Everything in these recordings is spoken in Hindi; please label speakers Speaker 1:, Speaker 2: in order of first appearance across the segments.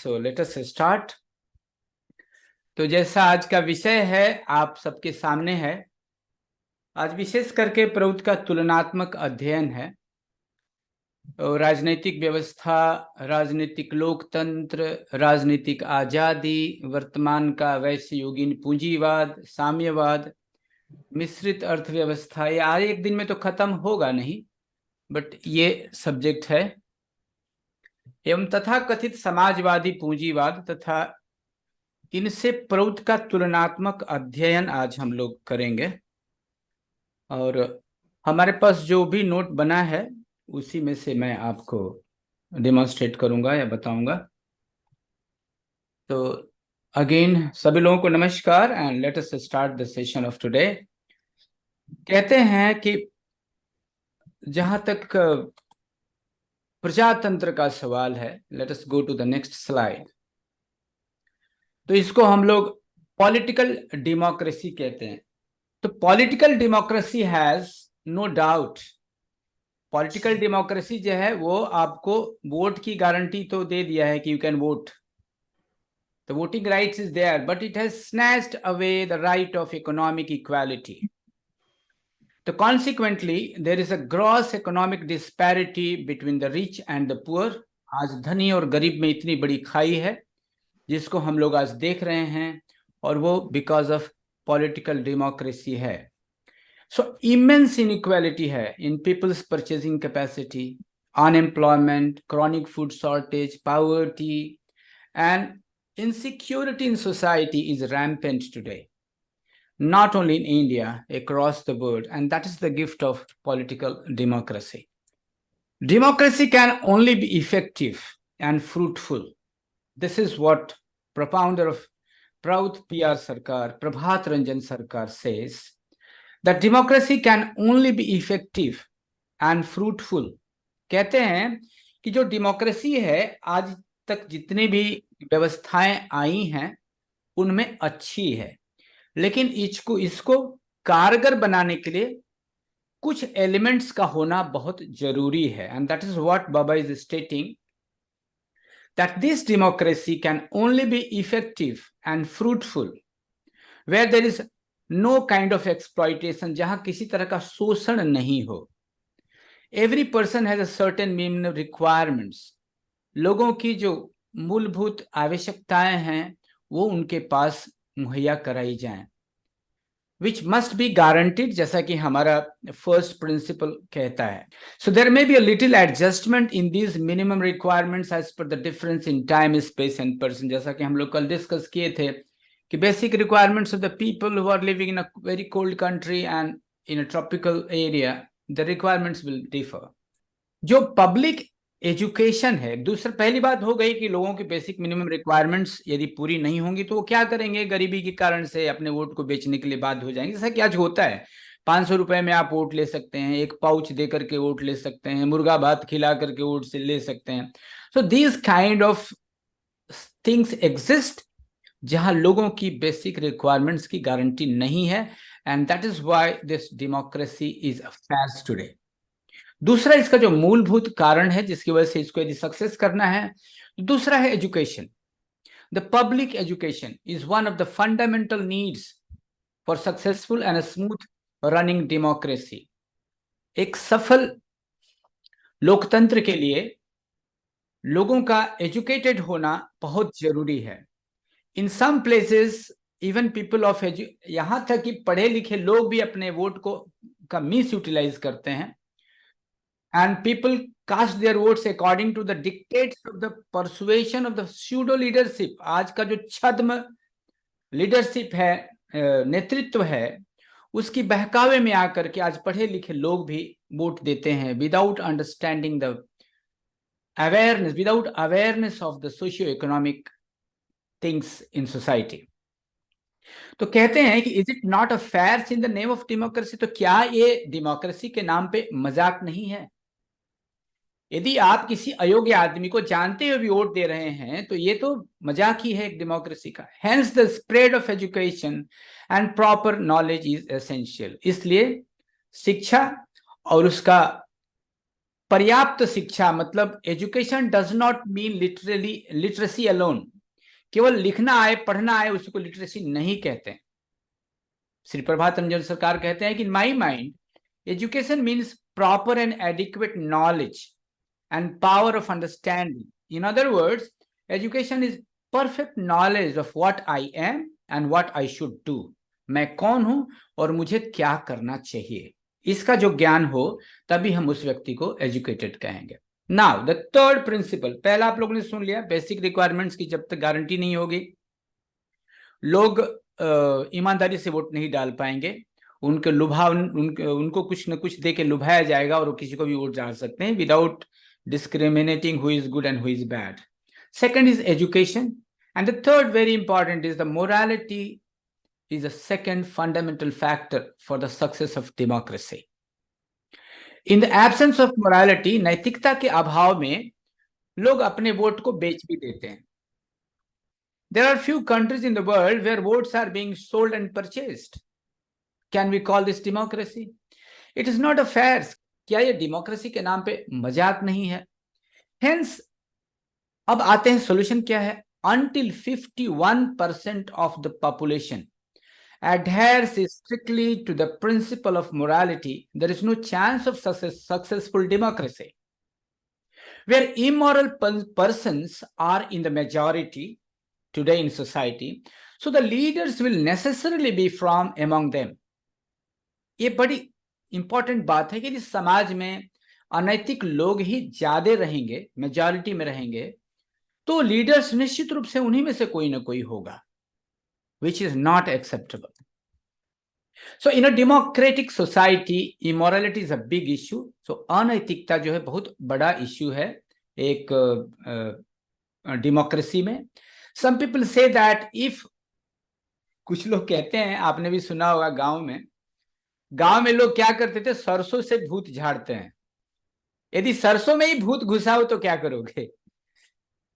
Speaker 1: So let us start. तो जैसा आज का विषय है आप सबके सामने है, आज विशेष करके प्रवृत्ति का तुलनात्मक अध्ययन है। और राजनीतिक व्यवस्था, राजनीतिक लोकतंत्र, राजनीतिक आजादी, वर्तमान का वैश्ययुगीन पूंजीवाद, साम्यवाद, मिश्रित अर्थव्यवस्था, ये आज एक दिन में तो खत्म होगा नहीं, बट ये सब्जेक्ट है। एवं तथा कथित समाजवादी पूंजीवाद तथा इनसे प्रवृत्ति का तुलनात्मक अध्ययन आज हम लोग करेंगे। और हमारे पास जो भी नोट बना है उसी में से मैं आपको डेमोन्स्ट्रेट करूंगा या बताऊंगा। तो अगेन सभी लोगों को नमस्कार and let us start the session of today. कहते हैं कि जहां तक प्रजातंत्र का सवाल है, let us go to the next slide. तो इसको हम लोग पॉलिटिकल डेमोक्रेसी कहते हैं। तो political democracy has no doubt, political democracy जो है वो आपको वोट की गारंटी तो दे दिया है कि you can vote, the voting rights is there, but it has snatched away the right of economic equality. तो consequently there is a gross economic disparity between the rich and the poor. आज धनी और गरीब में इतनी बड़ी खाई है जिसको हम लोग आज देख रहे हैं, और वो बिकॉज ऑफ पॉलिटिकल डेमोक्रेसी है। So immense inequality है in people's purchasing capacity, unemployment, chronic food shortage, poverty, and insecurity in society is rampant today. Not only in India, across the world, and that is the gift of political democracy. Democracy can only be effective and fruitful. This is what propounder of Proud PR Sarkar, Prabhat Ranjan Sarkar says, that democracy can only be effective and fruitful. कहते हैं कि जो डेमोक्रेसी है, आज तक जितनी भी व्यवस्थाएं आई हैं उनमें अच्छी है, लेकिन इसको कारगर बनाने के लिए कुछ एलिमेंट्स का होना बहुत जरूरी है। And that is what Baba is स्टेटिंग, that this democracy can only be effective and fruitful where there is no kind of exploitation, जहां किसी तरह का शोषण नहीं हो। Every person has a certain minimum requirements, लोगों की जो मूलभूत आवश्यकताएं हैं वो उनके पास मुहैया कराई जाएं, which must be guaranteed, जैसा कि हमारा फर्स्ट प्रिंसिपल कहता है। So there may be a little adjustment in these minimum requirements as per the difference in time, space and person, जैसा कि हम लोग कल डिस्कस किए थे कि basic requirements of the people who are living in a very cold country and in a tropical area, the requirements will differ. जो पब्लिक एजुकेशन है, दूसरा पहली बात हो गई कि लोगों की बेसिक मिनिमम रिक्वायरमेंट्स यदि पूरी नहीं होंगी तो वो क्या करेंगे, गरीबी के कारण से अपने वोट को बेचने के लिए बाध्य हो जाएंगे। जैसा कि आज होता है, 500 रुपए में आप वोट ले सकते हैं, एक पाउच दे करके वोट ले सकते हैं, मुर्गा भात खिला करके वोट से ले सकते हैं। So this kind of things exist जहां लोगों की बेसिक रिक्वायरमेंट्स की गारंटी नहीं है, and that is why this democracy is a fair today. दूसरा इसका जो मूलभूत कारण है जिसकी वजह से इसको यदि सक्सेस करना है, दूसरा है education. The public education is one of the fundamental needs for successful and smooth running democracy. एक सफल लोकतंत्र के लिए लोगों का एजुकेटेड होना बहुत जरूरी है। In some places even people of यहां तक कि पढ़े लिखे लोग भी अपने वोट को का मिस यूटिलाइज करते हैं, and people cast their votes according to the dictates of the persuasion of the pseudo leadership। आज का जो छद्म लीडरशिप है, नेतृत्व है, उसकी बहकावे में आकर के आज पढ़े लिखे लोग भी वोट देते हैं without understanding the awareness, without awareness of the socio economic things in society. तो कहते हैं कि is it not a fair in the name of democracy. तो क्या ये डेमोक्रेसी के नाम पे मजाक नहीं है? यदि आप किसी अयोग्य आदमी को जानते हुए भी वोट दे रहे हैं तो ये तो मजाक ही है एक डेमोक्रेसी का। Hence the spread of education and proper knowledge is essential. इसलिए शिक्षा और उसका पर्याप्त शिक्षा मतलब education does not mean literally literacy alone, केवल लिखना आए पढ़ना आए उसी को लिटरेसी नहीं कहते हैं। श्री प्रभात रंजन सरकार कहते हैं कि in my mind education means proper and adequate knowledge and power of understanding. In other words, education is perfect knowledge of what I am and what I should do. मैं कौन हूं और मुझे क्या करना चाहिए, इसका जो ज्ञान हो तभी हम उस व्यक्ति को एजुकेटेड कहेंगे। नाउ द थर्ड प्रिंसिपल, पहला आप लोगों ने सुन लिया, बेसिक रिक्वायरमेंट्स की जब तक गारंटी नहीं होगी लोग ईमानदारी से वोट नहीं डाल पाएंगे, उनके उनको कुछ न कुछ दे के लुभाया जाएगा और वो किसी को भी वोट डाल सकते हैं without discriminating who is good and who is bad. Second is education, and the third very important is the morality is a second fundamental factor for the success of democracy. In the absence of morality, नैतिकता के अभाव में लोग अपने वोट को बेच भी देते हैं। There are few countries in the world where votes are being sold and purchased. Can we call this democracy? It is not a fair. क्या ये डेमोक्रेसी के नाम पे मजाक नहीं है? Hence, अब आते हैं सोल्यूशन क्या है। Until 51% of the population adheres strictly to the principle of morality, there is no chance of successful democracy. Where immoral persons are in the majority today in society, so the leaders will necessarily be from among them. ये बड़ी इंपॉर्टेंट बात है कि इस समाज में अनैतिक लोग ही ज्यादा रहेंगे, मेजॉरिटी में रहेंगे, तो लीडर्स निश्चित रूप से उन्हीं में से कोई ना कोई होगा, which is not acceptable. So in a democratic society immorality is a big issue. सो अनैतिकता जो है बहुत बड़ा इश्यू है एक डेमोक्रेसी में। Some people say that if, कुछ लोग कहते हैं, आपने भी सुना होगा गांव में लोग क्या करते थे, सरसों से भूत झाड़ते हैं। यदि सरसों में ही भूत घुसा हो तो क्या करोगे?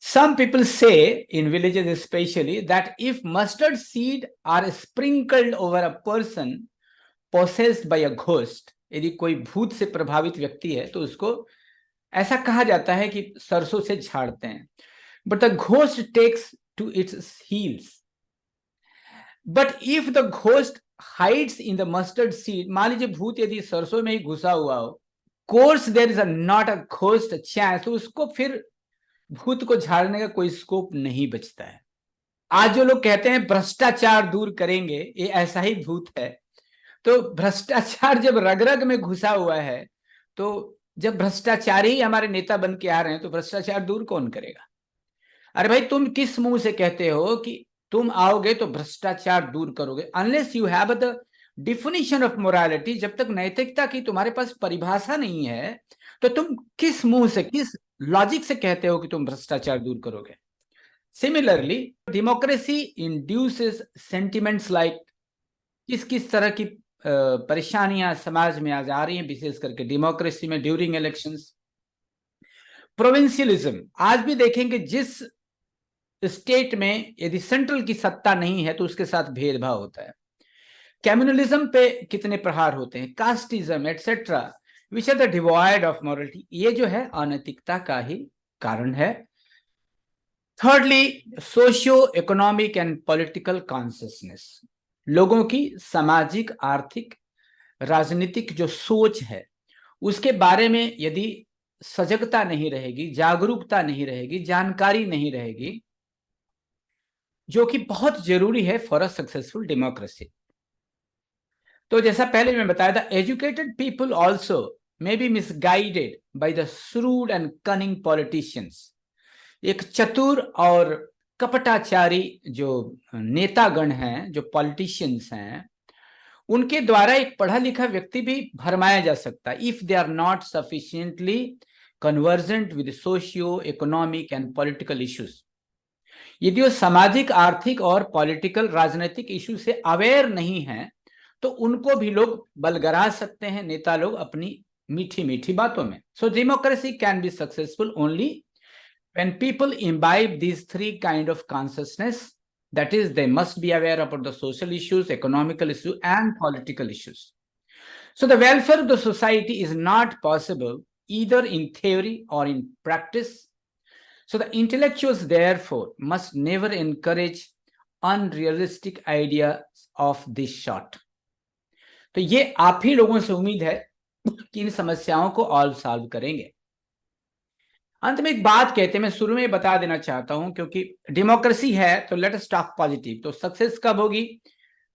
Speaker 1: Some people say in villages especially that if mustard seed are sprinkled over a person possessed by a ghost, यदि कोई भूत से प्रभावित व्यक्ति है तो उसको ऐसा कहा जाता है कि सरसों से झाड़ते हैं। But the ghost takes to its heels. But if the ghost hides in the mustard seed, मान लीजिए भूत यदि सरसों में ही घुसा हुआ हो, course there is not a ghost chance, तो उसको फिर भूत को झाड़ने का कोई स्कोप नहीं बचता है। आज जो लोग कहते हैं भ्रष्टाचार दूर करेंगे, ये ऐसा ही भूत है। तो भ्रष्टाचार जब रग रग में घुसा हुआ है, तो जब भ्रष्टाचारी ही हमारे नेता बन के आ रहे हैं तो भ्रष्टाचार दूर कौन करेगा? अरे भाई, तुम किस मुंह से कहते हो कि तुम आओगे तो भ्रष्टाचार दूर करोगे? Unless you have the definition of morality, जब तक नैतिकता की तुम्हारे पास परिभाषा नहीं है तो तुम किस मुंह से, किस लॉजिक से कहते हो कि तुम भ्रष्टाचार दूर करोगे? Similarly democracy induces sentiments like, किस किस तरह की परेशानियां समाज में आज आ रही हैं, विशेष करके डेमोक्रेसी में ड्यूरिंग इलेक्शंस। प्रोविंशियलिज्म, आज भी देखेंगे जिस स्टेट में यदि सेंट्रल की सत्ता नहीं है तो उसके साथ भेदभाव होता है। कम्युनलिज्म पे कितने प्रहार होते हैं, casteism etcetera, which are the devoid of morality, ये जो है अनैतिकता का ही कारण है। Thirdly, socio economic and political consciousness, लोगों की सामाजिक, आर्थिक, राजनीतिक जो सोच है उसके बारे में यदि सजगता नहीं रहेगी, जागरूकता नहीं रहेगी, जानकारी नहीं रहेगी, जो कि बहुत जरूरी है फॉर अ सक्सेसफुल डेमोक्रेसी। तो जैसा पहले मैं बताया था, educated people also may be misguided by the shrewd and cunning politicians. एक चतुर और कपटाचारी जो नेतागण हैं, जो पॉलिटिशियंस हैं, उनके द्वारा एक पढ़ा लिखा व्यक्ति भी भरमाया जा सकता है if they are not sufficiently convergent with socio economic and political issues. यदि वो सामाजिक, आर्थिक और पॉलिटिकल, राजनीतिक इश्यू से अवेयर नहीं है तो उनको भी लोग बलगरा सकते हैं, नेता लोग, अपनी मीठी मीठी बातों में। So democracy can be successful only when people imbibe these three kind of consciousness, that is, they must be aware about the social issues, economical issues, and political issues. So the welfare of the society is not possible either in theory or in practice. So the intellectuals therefore must never encourage unrealistic ideas of this sort. तो ये आप ही लोगों से उम्मीद है कि इन समस्याओं को और सॉल्व करेंगे। अंत में एक बात कहते हैं, मैं शुरू में बता देना चाहता हूं, क्योंकि डेमोक्रेसी है तो लेट अस टॉक पॉजिटिव। तो सक्सेस कब होगी?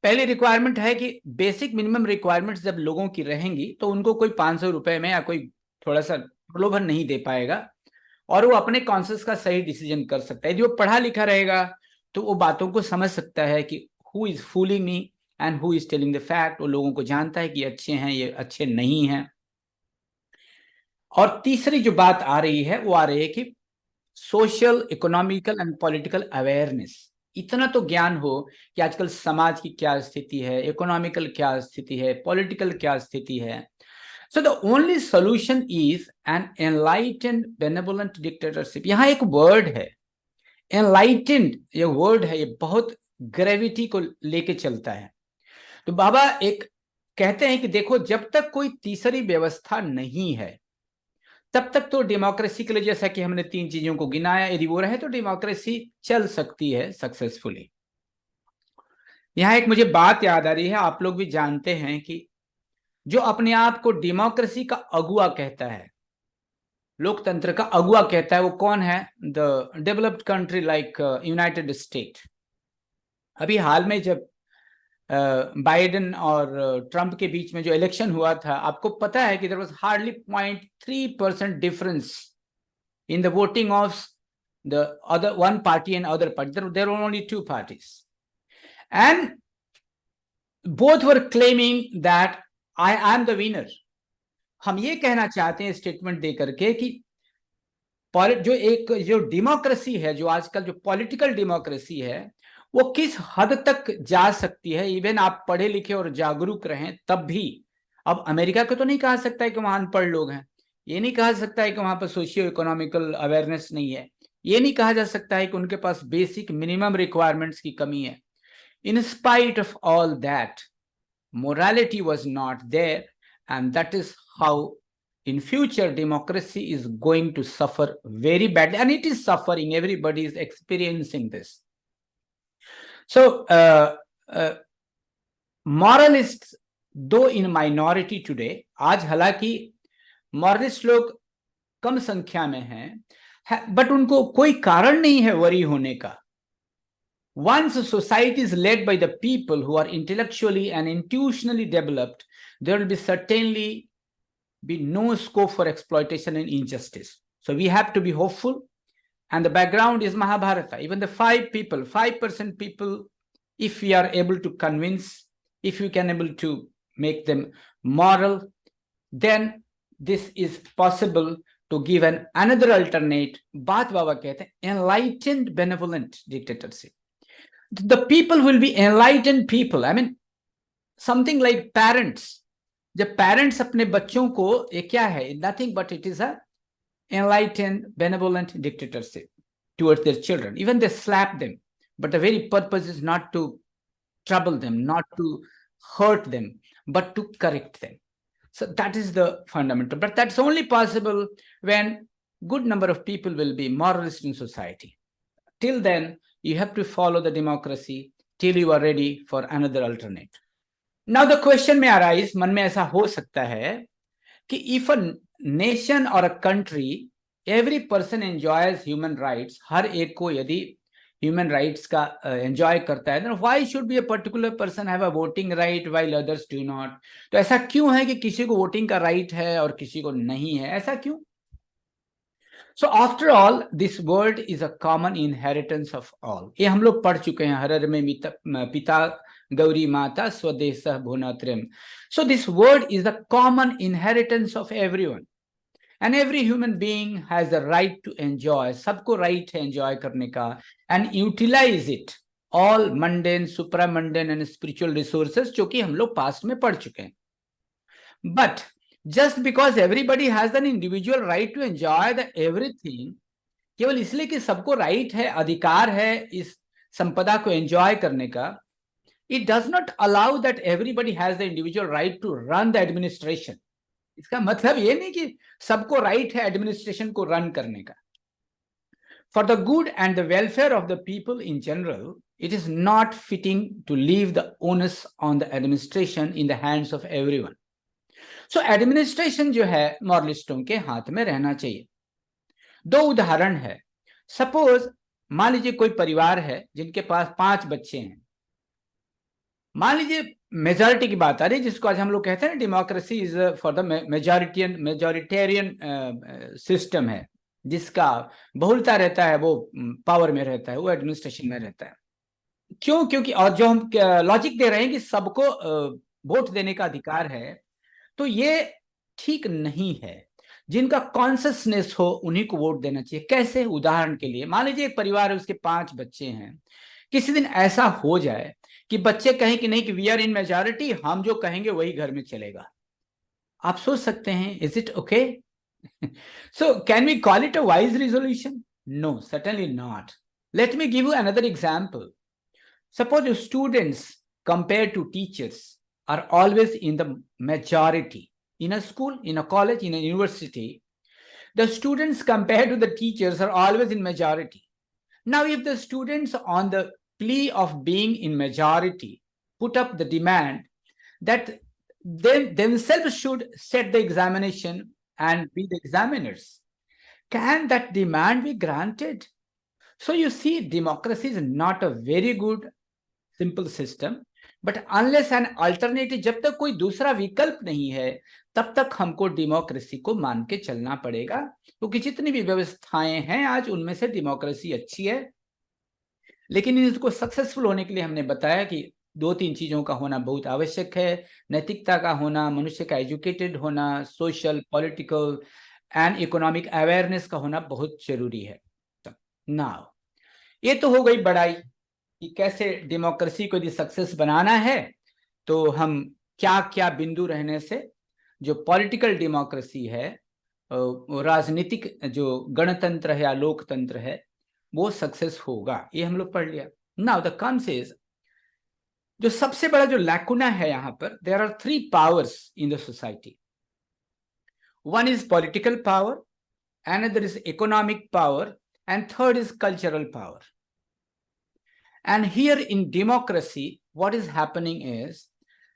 Speaker 1: पहली रिक्वायरमेंट है कि बेसिक मिनिमम रिक्वायरमेंट्स जब लोगों की रहेंगी तो उनको कोई 500 रुपए में या कोई थोड़ा सा प्रलोभन नहीं दे पाएगा और वो अपने कॉन्शियस का सही डिसीजन कर सकता है। यदि वो पढ़ा लिखा रहेगा तो वो बातों को समझ सकता है कि who is fooling me and who is telling the fact. वो लोगों को जानता है कि ये अच्छे हैं, ये अच्छे नहीं हैं। और तीसरी जो बात आ रही है वो आ रही है कि social, economical and political awareness. इतना तो ज्ञान हो कि आजकल समाज की क्या स्थिति है, इकोनॉमिकल क्या स्थिति है, पॉलिटिकल क्या स्थिति है। So the only solution is an enlightened benevolent dictatorship. यहाँ एक वर्ड है एनलाइटेंड, ये वर्ड है, ये बहुत ग्रेविटी को लेके चलता है। तो बाबा एक कहते हैं कि देखो, जब तक कोई तीसरी व्यवस्था नहीं है तब तक तो डेमोक्रेसी के लिए, जैसा कि हमने 3 चीजों को गिनाया, यदि वो रहे तो डेमोक्रेसी चल सकती है सक्सेसफुली। यहां एक मुझे बात याद आ रही है, आप लोग भी जानते हैं कि जो अपने आप को डेमोक्रेसी का अगुआ कहता है, लोकतंत्र का अगुआ कहता है, वो कौन है? The developed country like United state. अभी हाल में जब बाइडेन और ट्रंप के बीच में जो इलेक्शन हुआ था, आपको पता है कि there was hardly 0.3% difference in the voting of the other one party and other party. There were only 2 parties, and both were claiming that I am the winner. हम ये कहना चाहते हैं स्टेटमेंट दे करके कि जो डेमोक्रेसी है, जो आजकल जो पॉलिटिकल डेमोक्रेसी है, वो किस हद तक जा सकती है। इवन आप पढ़े लिखे और जागरूक रहें तब भी, अब अमेरिका को तो नहीं कहा सकता है कि वहां अनपढ़ लोग हैं, ये नहीं कहा सकता है कि वहां पर सोशियो इकोनॉमिकल अवेयरनेस नहीं है, ये नहीं कहा जा सकता है कि उनके पास बेसिक मिनिमम रिक्वायरमेंट्स की कमी है। In spite of all that, morality was not there, and that is how in future democracy is going to suffer very badly, and it is suffering. Everybody is experiencing this. So moralists, though in minority today, आज हालांकि मॉरलिस्ट लोग कम संख्या में हैं, बट उनको कोई कारण नहीं है वरी होने का। Once a society is led by the people who are intellectually and intuitionally developed, there will be certainly be no scope for exploitation and injustice. So we have to be hopeful, and the background is Mahabharata. Even the 5% people, if we are able to convince, if we can able to make them moral, then this is possible to give another alternate. बात बाबा कहते हैं enlightened benevolent dictatorship. The people will be enlightened people. I mean something like parents. जब पेरेंट्स अपने बच्चों को, ये क्या है, nothing but it is a enlightened benevolent dictatorship towards their children. Even they slap them, but the very purpose is not to trouble them, not to hurt them, but to correct them. So that is the fundamental, but that's only possible when good number of people will be moralist in society. Till then you have to follow the democracy till you are ready for another alternate. Now the question may arise, मन में ऐसा हो सकता है कि if a nation or a country, every person enjoys human rights, हर एक को यदि human rights का enjoy करता है, then why should be a particular person have a voting right while others do not? तो ऐसा क्यों है कि किसी को वोटिंग का राइट है और किसी को नहीं है, ऐसा क्यों? So after all, this word is a common inheritance of all. ये हम लोग पढ़ चुके हैं, हरर में पिता गौरी माता स्वदेशः भुवनात्रयम्. So this word is the common inheritance of everyone, and every human being has the right to enjoy. सबको right है enjoy करने का, and utilize it all mundane, supramundane and spiritual resources, जो कि हम लोग past में पढ़ चुके हैं. But just because everybody has an individual right to enjoy the everything, केवल इसलिए कि सबको right है, अधिकार है इस संपदा को enjoy करने का, it does not allow that everybody has the individual right to run the administration. इसका मतलब ये नहीं कि सबको राइट है एडमिनिस्ट्रेशन को रन करने का। For the good and the welfare of the people in general, it is not fitting to leave the onus on the administration in the hands of everyone. So administration जो है मॉरलिस्टों के हाथ में रहना चाहिए। दो उदाहरण है। सपोज मान लीजिए कोई परिवार है जिनके पास 5 बच्चे हैं। मान लीजिए मेजॉरिटी की बात आ रही है, जिसको आज हम लोग कहते हैं democracy is for the majoritarian system है, जिसका बहुलता रहता है, वो पावर में रहता है, वो एडमिनिस्ट्रेशन में रहता है। क्यों? क्योंकि और जो हम लॉजिक दे रहे हैं कि सबको वोट देने का अधिकार है, तो ये ठीक नहीं है। जिनका कॉन्सियसनेस हो उन्हीं को वोट देना चाहिए। कैसे? उदाहरण के लिए मान लीजिए एक परिवार है, उसके 5 बच्चे हैं। किसी दिन ऐसा हो जाए कि बच्चे कहें कि नहीं, कि वी आर इन मेजॉरिटी, हम जो कहेंगे वही घर में चलेगा। आप सोच सकते हैं, is it okay? So can we call it a wise resolution? No, certainly not. Let me give you another example. Suppose students compared to teachers are always in the majority. In a school, in a college, in a university, the students compared to the teachers are always in majority. Now, if the students on the plea of being in majority put up the demand that they themselves should set the examination and be the examiners, can that demand be granted? So you see, democracy is not a very good simple system, but unless an alternative, जब तक कोई दूसरा विकल्प नहीं है तब तक हमको डेमोक्रेसी को मान के चलना पड़ेगा। क्योंकि जितनी भी व्यवस्थाएं हैं आज, उनमें से डेमोक्रेसी अच्छी है, लेकिन इसको सक्सेसफुल होने के लिए हमने बताया कि 2-3 चीजों का होना बहुत आवश्यक है। नैतिकता का होना, मनुष्य का एजुकेटेड होना, social, political and economic awareness का होना बहुत जरूरी है। नाउ ये तो हो गई बड़ाई कि कैसे डेमोक्रेसी को यदि सक्सेस बनाना है तो हम क्या क्या बिंदु रहने से जो पॉलिटिकल डेमोक्रेसी है, राजनीतिक जो गणतंत्र है या लोकतंत्र है, वो सक्सेस होगा। ये हम लोग पढ़ लिया। नाउ द कॉन्सेप्ट, जो सबसे बड़ा जो लैकुना है यहाँ पर, there are 3 powers in the society. One is political power, another is economic power, and third is cultural power. And here in democracy, what is happening is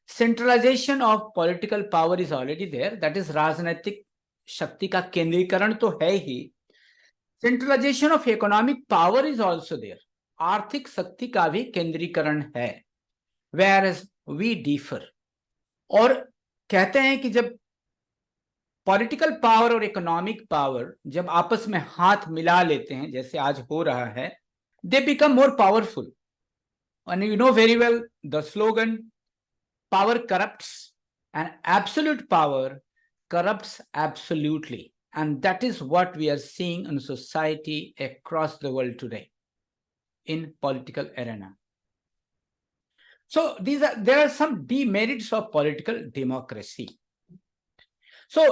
Speaker 1: centralization of political power is already there. That is, राजनीतिक शक्ति का केंद्रीकरण तो है ही। Centralization of economic power is also there. आर्थिक शक्ति का भी केंद्रीकरण है। Whereas we differ. और कहते हैं कि जब पॉलिटिकल पावर और इकोनॉमिक पावर जब आपस में हाथ मिला लेते हैं, जैसे आज हो रहा है, they become more powerful. And you know very well the slogan, power corrupts and absolute power corrupts absolutely. And that is what we are seeing in society across the world today in political arena. So there are some demerits of political democracy. So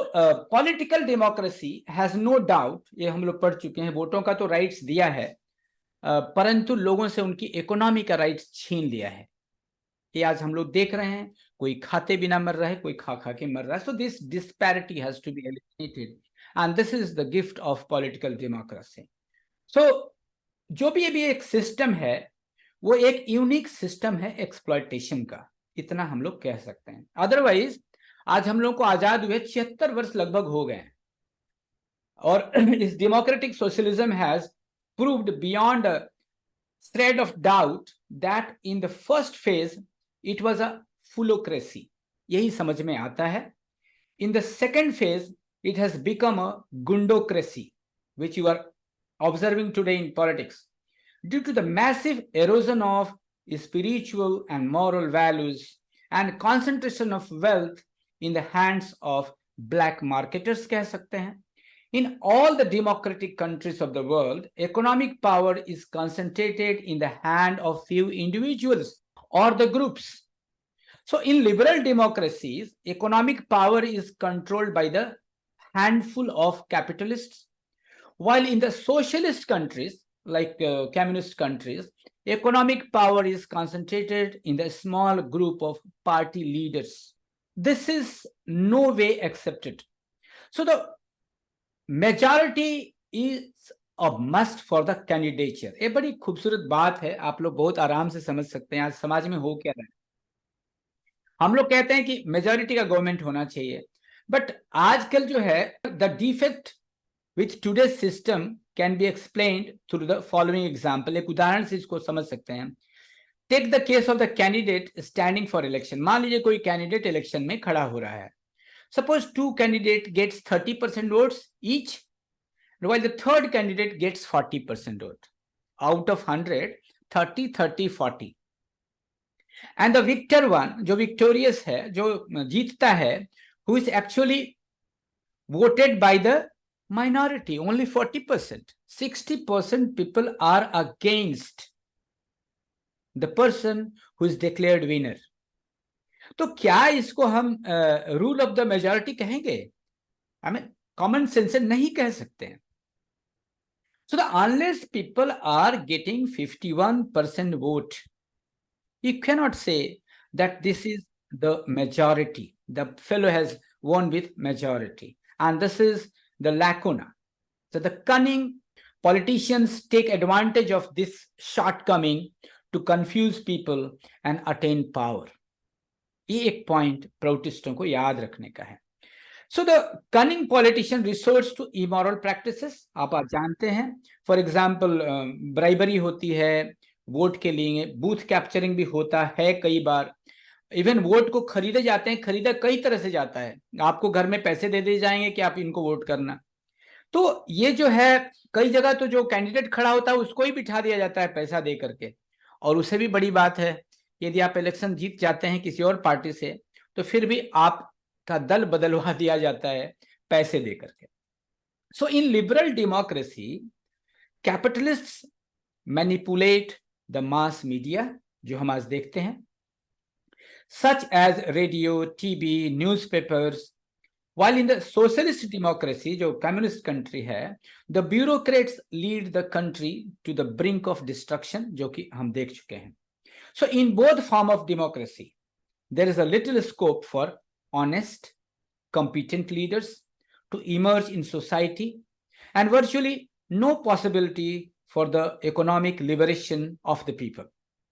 Speaker 1: political democracy has no doubt, ये हम लोग पढ़ चुके हैं, वोटों का तो राइट्स दिया है, परंतु लोगों से उनकी इकोनॉमी का राइट्स छीन लिया है। ये आज हम लोग देख रहे हैं, कोई खाते बिना मर रहा है, कोई खा खा के मर रहा है। So this disparity has to be eliminated and this is the gift of political democracy. So जो भी अभी एक सिस्टम है, वो एक यूनिक सिस्टम है एक्सप्लॉयटेशन का, इतना हम लोग कह सकते हैं। अदरवाइज आज हम लोग को आजाद हुए 76 वर्ष लगभग हो गए, और इस democratic socialism has proved beyond a shred of doubt that in the first phase it was a phallocracy. यही समझ में आता है। In the second phase it has become a gundocracy, which you are observing today in politics, due to the massive erosion of spiritual and moral values and concentration of wealth in the hands of black marketers, कह सकते हैं। In all the democratic countries of the world, economic power is concentrated in the hand of few individuals or the groups. So in liberal democracies, economic power is controlled by the handful of capitalists, while in the socialist countries, like communist countries, economic power is concentrated in the small group of party leaders. this is no way accepted. So the majority is a must for the candidature. ये बड़ी खूबसूरत बात है, आप लोग बहुत आराम से समझ सकते हैं आज समाज में हो क्या रहा है। हम लोग कहते हैं कि मेजॉरिटी का गवर्नमेंट होना चाहिए, बट आजकल जो है the defect with today's system can be explained through the following example. एक उदाहरण से इसको समझ सकते हैं। Take the case of the candidate standing for election. मान लीजिए कोई कैंडिडेट इलेक्शन में खड़ा हो रहा है। Suppose two candidate gets 30% votes each, while the third candidate gets 40% vote. Out of 100, 30, 30, 40. And the victor one, जो victorious है, जो जीतता है, who is actually voted by the minority, only 40%. 60% people are against the person who is declared winner. तो क्या इसको हम रूल ऑफ द मेजॉरिटी कहेंगे? हमें कॉमन सेंस से नहीं कह सकते हैं। So unless people are getting 51% vote, you cannot say that this is the majority. The fellow has won with majority. And this is the lacuna. So the cunning politicians take advantage of this shortcoming to confuse people and attain power. ये एक पॉइंट प्रोटेस्टों को याद रखने का है। So the cunning politician resorts to immoral practices. आप जानते हैं, फॉर एग्जाम्पल ब्राइबरी होती है वोट के लिए, बूथ कैप्चरिंग भी होता है कई बार, इवन वोट को खरीदे जाते हैं, खरीदा कई तरह से जाता है। आपको घर में पैसे दे दिए जाएंगे कि आप इनको वोट करना। तो ये जो है कई जगह तो जो कैंडिडेट खड़ा होता है उसको ही बिठा दिया जाता है पैसा दे करके। और उससे भी बड़ी बात है, यदि आप इलेक्शन जीत जाते हैं किसी और पार्टी से तो फिर भी आप का दल बदलवा दिया जाता है पैसे दे करके। So in liberal democracy capitalists manipulate the mass media, जो हम आज देखते हैं, such as radio, TV, newspapers. While in the socialist democracy, जो कम्युनिस्ट कंट्री है, the bureaucrats lead the country to the brink of destruction, जो कि हम देख चुके हैं। So in both form of democracy, there is a little scope for honest, competent leaders to emerge in society, and virtually no possibility for the economic liberation of the people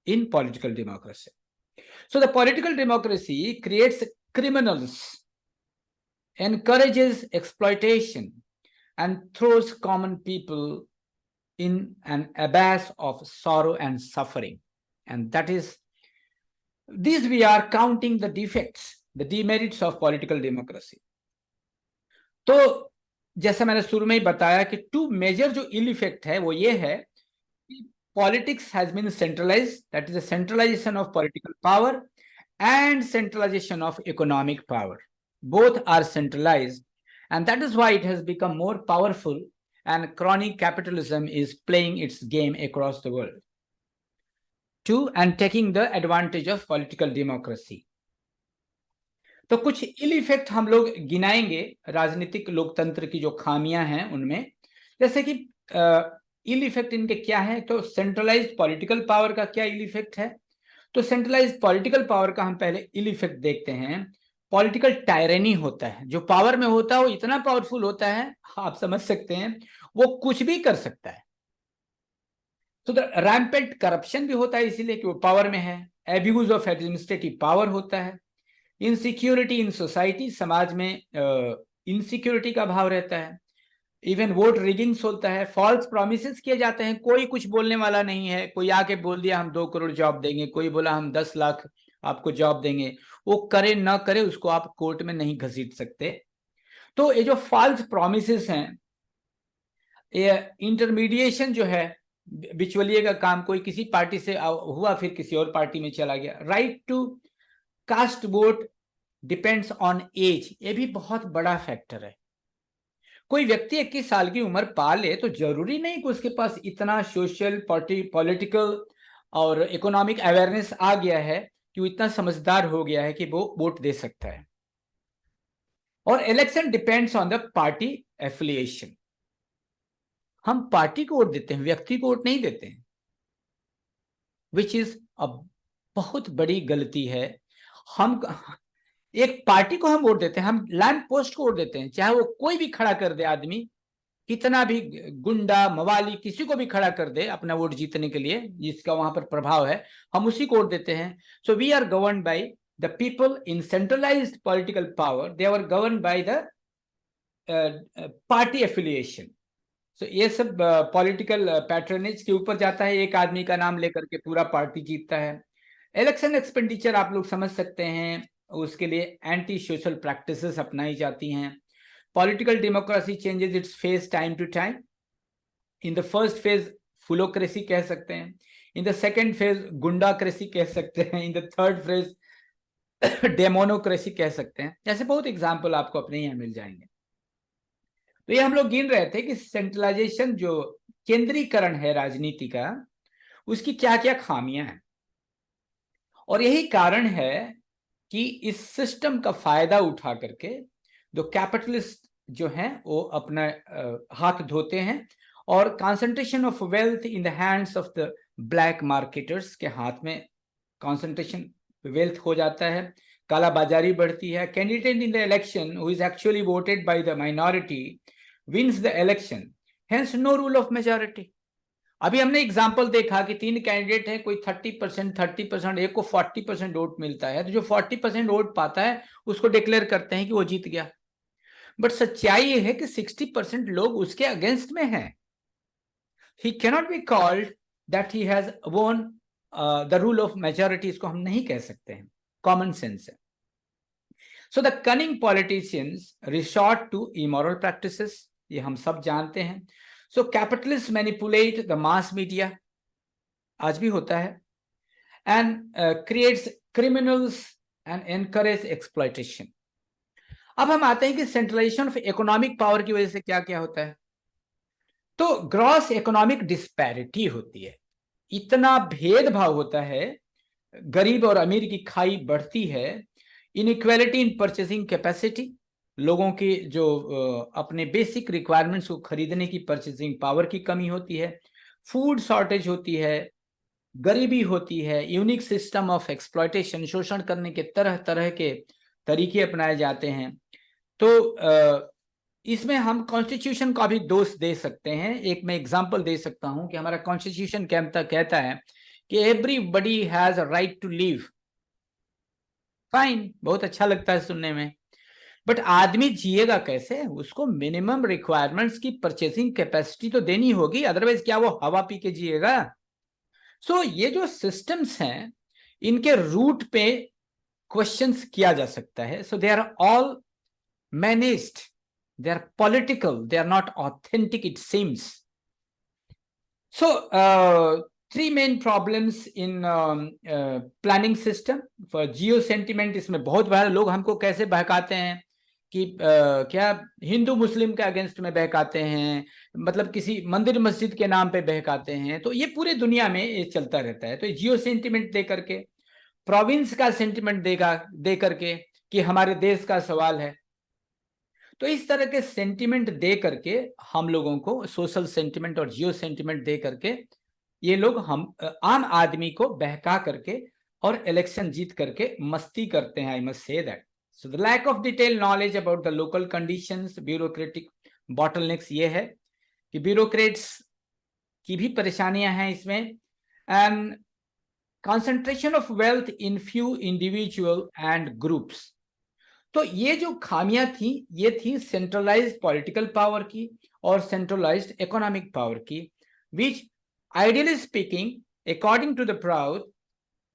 Speaker 1: in political democracy. So the political democracy creates criminals, encourages exploitation, and throws common people in an abyss of sorrow and suffering. And that is, these we are counting the defects, the demerits of political democracy. तो जैसा मैंने शुरू में ही बताया कि टू मेजर जो इल इफेक्ट है वो ये है कि politics has been centralised, that is the centralisation of political power and centralization of economic power. Both are centralized, and that is why it has become more powerful, and crony capitalism is playing its game across the world too, and taking the advantage of political democracy. तो कुछ इल इफेक्ट हम लोग गिनाएंगे राजनीतिक लोकतंत्र की जो खामियां हैं उनमें, जैसे कि इल इफेक्ट इनके क्या है। तो सेंट्रलाइज्ड पॉलिटिकल पावर का क्या इल इफेक्ट है? तो सेंट्रलाइज्ड पॉलिटिकल पावर का हम पहले इल इफेक्ट देखते हैं। पॉलिटिकल टायरेनी होता है, जो पावर में होता है वो इतना पावरफुल होता है, आप समझ सकते हैं, वो कुछ भी कर सकता है। तो रैम्पेंट करप्शन भी होता है इसीलिए कि वो पावर में है। एब्यूज ऑफ एडमिनिस्ट्रेटिव पावर होता है। इनसिक्योरिटी इन सोसाइटी, समाज में इनसिक्योरिटी का भाव रहता है। इवन वोट रिगिंग्स होता है। फॉल्स प्रॉमिसेस किए जाते हैं, कोई कुछ बोलने वाला नहीं है। कोई आके बोल दिया हम 2 करोड़ जॉब देंगे, कोई बोला हम 10 लाख आपको जॉब देंगे, वो करे ना करे उसको आप कोर्ट में नहीं घसीट सकते। तो ये जो फॉल्स प्रॉमिसेस हैं, ये इंटरमीडिएशन जो है, बिचौलिए का काम, कोई किसी पार्टी से हुआ फिर किसी और पार्टी में चला गया। Right to cast vote depends on age, ये भी बहुत बड़ा फैक्टर है। कोई व्यक्ति 21 साल की उम्र पा ले तो जरूरी नहीं कि उसके पास इतना सोशल पॉलिटिकल और इकोनॉमिक अवेयरनेस आ गया है कि वो इतना समझदार हो गया है कि वो वोट दे सकता है। और election depends on the party affiliation. हम पार्टी को वोट देते हैं, व्यक्ति को वोट नहीं देते हैं, विच इज अ बहुत बड़ी गलती है। हम एक पार्टी को हम वोट देते हैं, हम लैंप पोस्ट को वोट देते हैं, चाहे वो कोई भी खड़ा कर दे आदमी, कितना भी गुंडा मवाली किसी को भी खड़ा कर दे अपना वोट जीतने के लिए, जिसका वहां पर प्रभाव है, हम उसी को वोट देते हैं। So we are govern by the people in centralized political power, they are govern by the party affiliation. So ये सब पॉलिटिकल पैटर्नेज के ऊपर जाता है, एक आदमी का नाम लेकर के पूरा पार्टी जीतता है। इलेक्शन एक्सपेंडिचर आप लोग समझ सकते हैं, उसके लिए एंटी सोशल प्रैक्टिसेस अपनाई जाती हैं। Political democracy changes its face time to time. In the first phase फुलोक्रेसी कह सकते हैं, इन द सेकेंड फेज गुंडाक्रेसी कह सकते हैं, in the third phase demonocracy कह सकते हैं। ऐसे बहुत एग्जाम्पल आपको अपने यहाँ मिल जाएंगे। तो ये हम लोग गिन रहे थे कि सेंट्रलाइजेशन, जो केंद्रीकरण है राजनीति का, उसकी क्या क्या खामियां हैं, और यही कारण है कि इस सिस्टम का फायदा उठा करके जो कैपिटलिस्ट जो हैं वो अपना हाथ धोते हैं, और concentration of wealth in the hands of the black marketers के हाथ में कंसंट्रेशन वेल्थ हो जाता है, काला बाजारी बढ़ती है। Candidate in the election who is actually voted by the minority wins the election, hence no rule of majority. अभी हमने एग्जाम्पल देखा कि 3 कैंडिडेट हैं, कोई 30%, एक को 40% वोट मिलता है, तो जो 40% वोट पाता है उसको डिक्लेयर करते हैं कि वो जीत गया। बट सच्चाई ये है कि 60% लोग उसके अगेंस्ट में हैं। He cannot be called that he has won the rule of majority, इसको हम नहीं कह सकते हैं, कॉमन सेंस है। So the cunning politicians resort to immoral practices, ये हम सब जानते हैं। So capitalist manipulate the mass media, आज भी होता है, and creates criminals and encourage exploitation. अब हम आते हैं कि सेंट्रलाइजेशन ऑफ इकोनॉमिक पावर की वजह से क्या क्या होता है। तो ग्रॉस इकोनॉमिक डिस्पैरिटी होती है, इतना भेदभाव होता है, गरीब और अमीर की खाई बढ़ती है, इनइक्वालिटी इन परचेसिंग कैपेसिटी, लोगों की जो अपने बेसिक रिक्वायरमेंट्स को खरीदने की परचेसिंग पावर की कमी होती है, फूड शॉर्टेज होती है, गरीबी होती है, यूनिक सिस्टम ऑफ एक्सप्लॉयटेशन, शोषण करने के तरह तरह के तरीके अपनाए जाते हैं। तो इसमें हम कॉन्स्टिट्यूशन का भी दोष दे सकते हैं। एक मैं एग्जांपल दे सकता हूं कि हमारा कॉन्स्टिट्यूशन कहता है कि everybody has a right to live. Fine, बहुत अच्छा लगता है सुनने में, बट आदमी जिएगा कैसे? उसको मिनिमम रिक्वायरमेंट्स की परचेसिंग कैपेसिटी तो देनी होगी, अदरवाइज क्या वो हवा पी के जिएगा? सो ये जो सिस्टम्स हैं, इनके रूट पे क्वेश्चंस किया जा सकता है। So they are all managed, they are political, they are not authentic, it seems. So three main problems in planning system for geo sentiment, इसमें बहुत बार लोग हमको कैसे बहकाते हैं कि क्या हिंदू मुस्लिम के अगेंस्ट में बहकाते हैं, मतलब किसी मंदिर मस्जिद के नाम पे बहकाते हैं। तो ये पूरे दुनिया में ये चलता रहता है। तो जियो सेंटिमेंट दे करके, प्रोविंस का सेंटिमेंट दे करके कि हमारे देश का सवाल है, तो इस तरह के सेंटिमेंट दे करके हम लोगों को, सोशल सेंटिमेंट और जियो सेंटिमेंट दे करके ये लोग हम आम आदमी को बहका करके और इलेक्शन जीत करके मस्ती करते हैं। I must say that. So the lack of detail knowledge about the local conditions, bureaucratic bottlenecks, ये है कि ब्यूरोक्रेट्स की भी परेशानियां हैं इसमें, and concentration of wealth in few individual and groups. तो ये जो खामियां थी, ये थी सेंट्रलाइज्ड पॉलिटिकल पावर की और सेंट्रलाइज्ड इकोनॉमिक पावर की, which ideally speaking according to the Prout,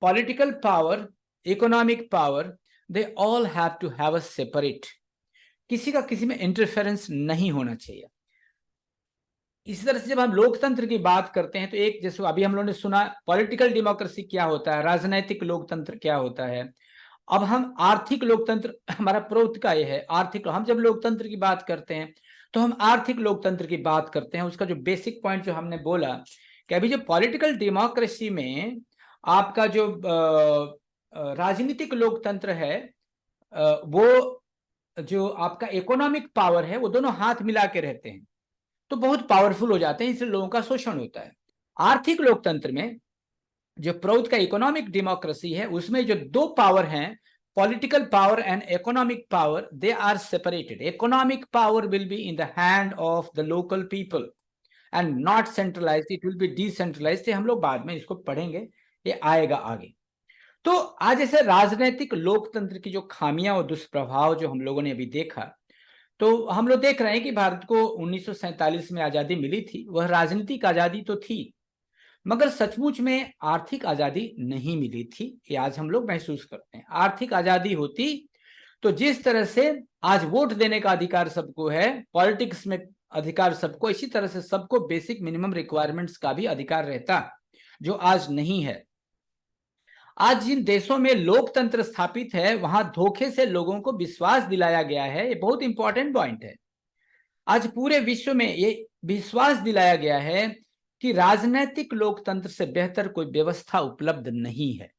Speaker 1: political power, economic power, they all have to have a separate, किसी का किसी में इंटरफेरेंस नहीं होना चाहिए। इसी तरह से जब हम लोकतंत्र की बात करते हैं, तो एक जैसे अभी हम लोगों ने सुना पॉलिटिकल डेमोक्रेसी क्या होता है, राजनैतिक लोकतंत्र क्या होता है। अब हम आर्थिक लोकतंत्र, हमारा प्रवृत्ति का ये है आर्थिक, हम जब लोकतंत्र की बात करते हैं तो हम आर्थिक लोकतंत्र की बात करते हैं। उसका जो बेसिक पॉइंट जो हमने बोला कि अभी जो पॉलिटिकल डेमोक्रेसी में आपका जो राजनीतिक लोकतंत्र है, वो जो आपका इकोनॉमिक पावर है, वो दोनों हाथ मिला के रहते हैं, तो बहुत पावरफुल हो जाते हैं, इसलिए लोगों का शोषण होता है। आर्थिक लोकतंत्र में जो प्रौद्ध का इकोनॉमिक डेमोक्रेसी है, उसमें जो दो पावर हैं, political power and economic power, they are separated. Economic power will be in the hand of the local people and not centralized. It will be decentralized. हम लोग बाद में इसको पढ़ेंगे, ये आएगा आगे। तो आज ऐसे राजनीतिक लोकतंत्र की जो खामियां और दुष्प्रभाव जो हम लोगों ने अभी देखा, तो हम लोग देख रहे हैं कि भारत को 1947 में आजादी मिली थी। वह राजनीतिक आजादी तो थी, मगर सचमुच में आर्थिक आजादी नहीं मिली थी। ये आज हम लोग महसूस करते हैं। आर्थिक आजादी होती तो जिस तरह से आज वोट देने का अधिकार सबको है, पॉलिटिक्स में अधिकार सबको, इसी तरह से सबको बेसिक मिनिमम रिक्वायरमेंट्स का भी अधिकार रहता, जो आज नहीं है। आज जिन देशों में लोकतंत्र स्थापित है, वहां धोखे से लोगों को विश्वास दिलाया गया है। ये बहुत इंपॉर्टेंट पॉइंट है। आज पूरे विश्व में ये विश्वास दिलाया गया है कि राजनीतिक लोकतंत्र से बेहतर कोई व्यवस्था उपलब्ध नहीं है।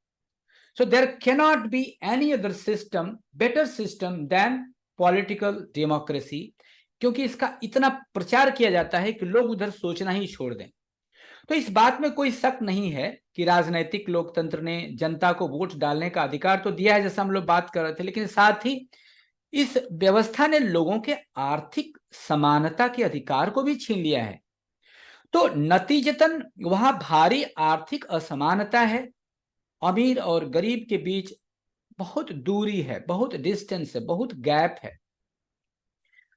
Speaker 1: So there can not be any other system, better system than political democracy, क्योंकि इसका इतना प्रचार किया जाता है कि लोग उधर सोचना ही छोड़ दें। तो इस बात में कोई शक नहीं है कि राजनीतिक लोकतंत्र ने जनता को वोट डालने का अधिकार तो दिया है, जैसा हम लोग बात कर रहे थे, लेकिन साथ ही इस व्यवस्था ने लोगों के आर्थिक समानता के अधिकार को भी छीन लिया है। तो नतीजतन वहां भारी आर्थिक असमानता है। अमीर और गरीब के बीच बहुत दूरी है, बहुत डिस्टेंस है, बहुत गैप है।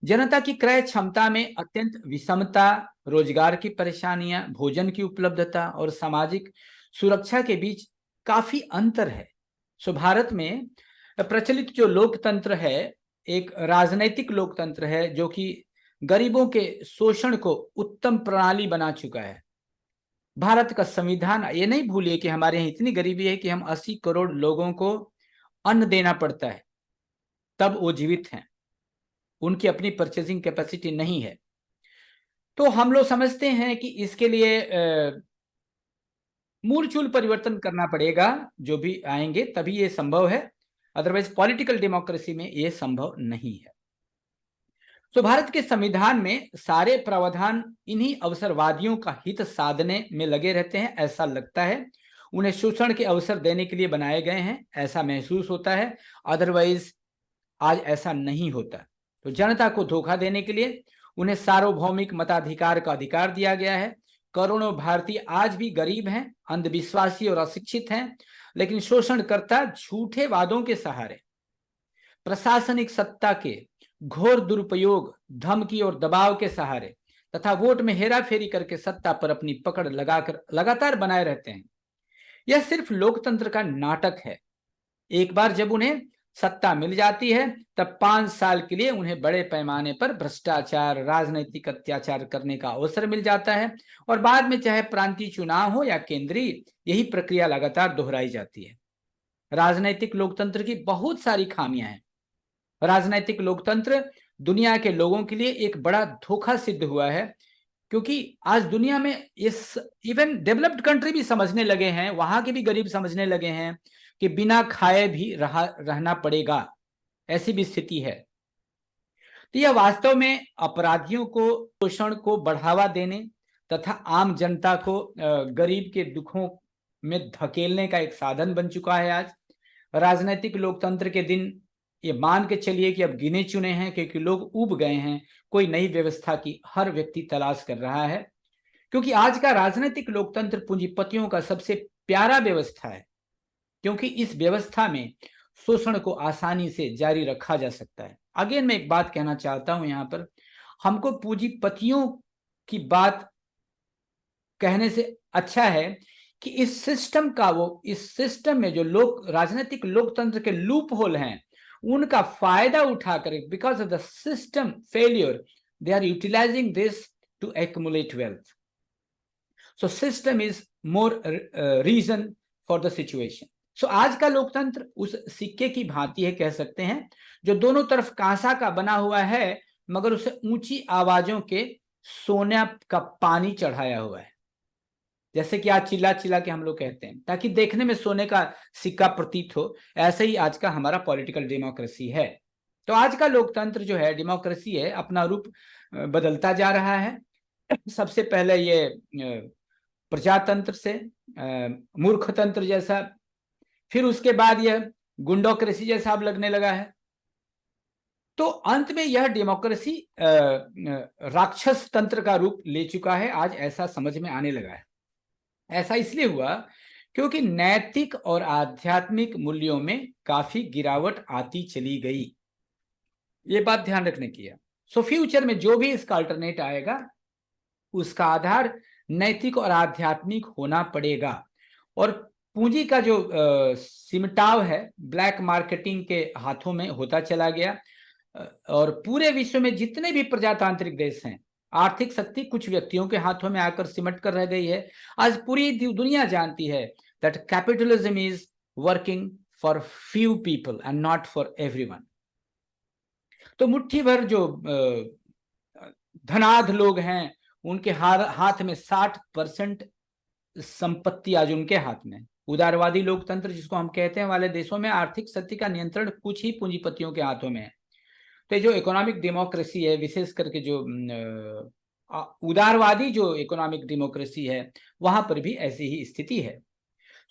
Speaker 1: जनता की क्रय क्षमता में अत्यंत विषमता, रोजगार की परेशानियां, भोजन की उपलब्धता और सामाजिक सुरक्षा के बीच काफी अंतर है। सो भारत में प्रचलित जो लोकतंत्र है, एक राजनैतिक लोकतंत्र है जो कि गरीबों के शोषण को उत्तम प्रणाली बना चुका है। भारत का संविधान, ये नहीं भूलिए कि हमारे यहाँ इतनी गरीबी है कि हम 80 करोड़ लोगों को अन्न देना पड़ता है, तब वो जीवित हैं। उनकी अपनी परचेजिंग कैपेसिटी नहीं है। तो हम लोग समझते हैं कि इसके लिए मूलचूल परिवर्तन करना पड़ेगा। जो भी आएंगे तभी ये संभव है, अदरवाइज पॉलिटिकल डेमोक्रेसी में ये संभव नहीं है। तो भारत के संविधान में सारे प्रावधान इन्हीं अवसरवादियों का हित साधने में लगे रहते हैं, ऐसा लगता है। उन्हें शोषण के अवसर देने के लिए बनाए गए हैं, ऐसा महसूस होता है। अदरवाइज आज ऐसा नहीं होता। तो जनता को धोखा देने के लिए उन्हें सार्वभौमिक मताधिकार का अधिकार दिया गया है। करोड़ों भारतीय आज भी गरीब हैं, अंधविश्वासी और अशिक्षित हैं, लेकिन शोषणकर्ता झूठे वादों के सहारे, प्रशासनिक सत्ता के घोर दुरुपयोग, धमकी और दबाव के सहारे तथा वोट में हेराफेरी करके सत्ता पर अपनी पकड़ लगाकर लगातार बनाए रहते हैं। यह सिर्फ लोकतंत्र का नाटक है। एक बार जब उन्हें सत्ता मिल जाती है, तब 5 साल के लिए उन्हें बड़े पैमाने पर भ्रष्टाचार, राजनीतिक अत्याचार करने का अवसर मिल जाता है और बाद में चाहे प्रांतीय चुनाव हो या केंद्रीय, यही प्रक्रिया लगातार दोहराई जाती है। राजनीतिक लोकतंत्र की बहुत सारी खामियां हैं। राजनीतिक लोकतंत्र दुनिया के लोगों के लिए एक बड़ा धोखा सिद्ध हुआ है, क्योंकि आज दुनिया में इस इवन डेवलप्ड कंट्री भी समझने लगे हैं, वहां के भी गरीब समझने लगे हैं कि बिना खाए भी रहना पड़ेगा, ऐसी भी स्थिति है। तो यह वास्तव में अपराधियों को, शोषण को बढ़ावा देने तथा आम जनता को गरीब के दुखों में धकेलने का एक साधन बन चुका है। आज राजनीतिक लोकतंत्र के दिन ये मान के चलिए कि अब गिने चुने हैं, क्योंकि लोग ऊब गए हैं। कोई नई व्यवस्था की हर व्यक्ति तलाश कर रहा है, क्योंकि आज का राजनीतिक लोकतंत्र पूंजीपतियों का सबसे प्यारा व्यवस्था है, क्योंकि इस व्यवस्था में शोषण को आसानी से जारी रखा जा सकता है। अगेन मैं एक बात कहना चाहता हूं यहां पर, हमको पूंजीपतियों की बात कहने से अच्छा है कि इस सिस्टम का, वो इस सिस्टम में जो राजनीतिक लोकतंत्र के लूप होल हैं, उनका फायदा उठाकर, because of the system failure, they are utilizing this to accumulate wealth. So system is more reason for the situation. So आज का लोकतंत्र उस सिक्के की भांति है, कह सकते हैं, जो दोनों तरफ कांसा का बना हुआ है, मगर उसे ऊंची आवाजों के सोने का पानी चढ़ाया हुआ है। जैसे कि आज चिल्ला चिल्ला के हम लोग कहते हैं, ताकि देखने में सोने का सिक्का प्रतीत हो, ऐसे ही आज का हमारा पॉलिटिकल डेमोक्रेसी है। तो आज का लोकतंत्र जो है, डेमोक्रेसी है, अपना रूप बदलता जा रहा है। सबसे पहले ये प्रजातंत्र से मूर्खतंत्र जैसा, फिर उसके बाद यह गुंडोक्रेसी जैसा अब लगने लगा है। तो अंत में यह डेमोक्रेसी राक्षस तंत्र का रूप ले चुका है, आज ऐसा समझ में आने लगा है। ऐसा इसलिए हुआ क्योंकि नैतिक और आध्यात्मिक मूल्यों में काफी गिरावट आती चली गई, ये बात ध्यान रखने की है। सो फ्यूचर में जो भी इसका अल्टरनेट आएगा उसका आधार नैतिक और आध्यात्मिक होना पड़ेगा। और पूंजी का जो सिमटाव है ब्लैक मार्केटिंग के हाथों में होता चला गया, और पूरे विश्व में जितने भी प्रजातांत्रिक देश हैं, आर्थिक शक्ति कुछ व्यक्तियों के हाथों में आकर सिमट कर रह गई है। आज पूरी दुनिया जानती है that capitalism is working for few people and not for everyone. तो मुट्ठी भर जो धनाढ्य लोग हैं उनके हाथ में 60% संपत्ति आज उनके हाथ में। उदारवादी लोकतंत्र जिसको हम कहते हैं वाले देशों में आर्थिक शक्ति का नियंत्रण कुछ ही पूंजीपतियों के हाथों में है। तो जो इकोनॉमिक डेमोक्रेसी है, विशेष करके जो उदारवादी जो इकोनॉमिक डेमोक्रेसी है, वहां पर भी ऐसी ही स्थिति है।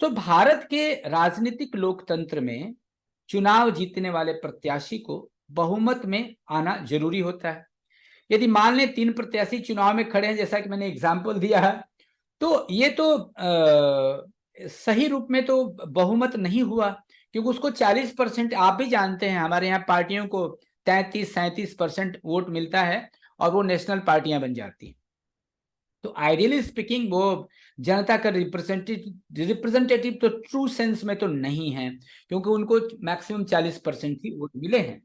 Speaker 1: तो भारत के राजनीतिक लोकतंत्र में चुनाव जीतने वाले प्रत्याशी को बहुमत में आना जरूरी होता है। यदि मान लें 3 प्रत्याशी चुनाव में खड़े हैं, जैसा कि मैंने एग्जाम्पल दिया है, तो ये तो सही रूप में तो बहुमत नहीं हुआ, क्योंकि उसको 40%, आप भी जानते हैं हमारे यहाँ पार्टियों को 33-37% वोट मिलता है और वो नेशनल पार्टियां बन जाती हैं। तो आइडियली स्पीकिंग वो जनता का रिप्रेजेंटेटिव तो ट्रू सेंस में तो नहीं है, क्योंकि उनको मैक्सिमम 40% ही वोट मिले हैं।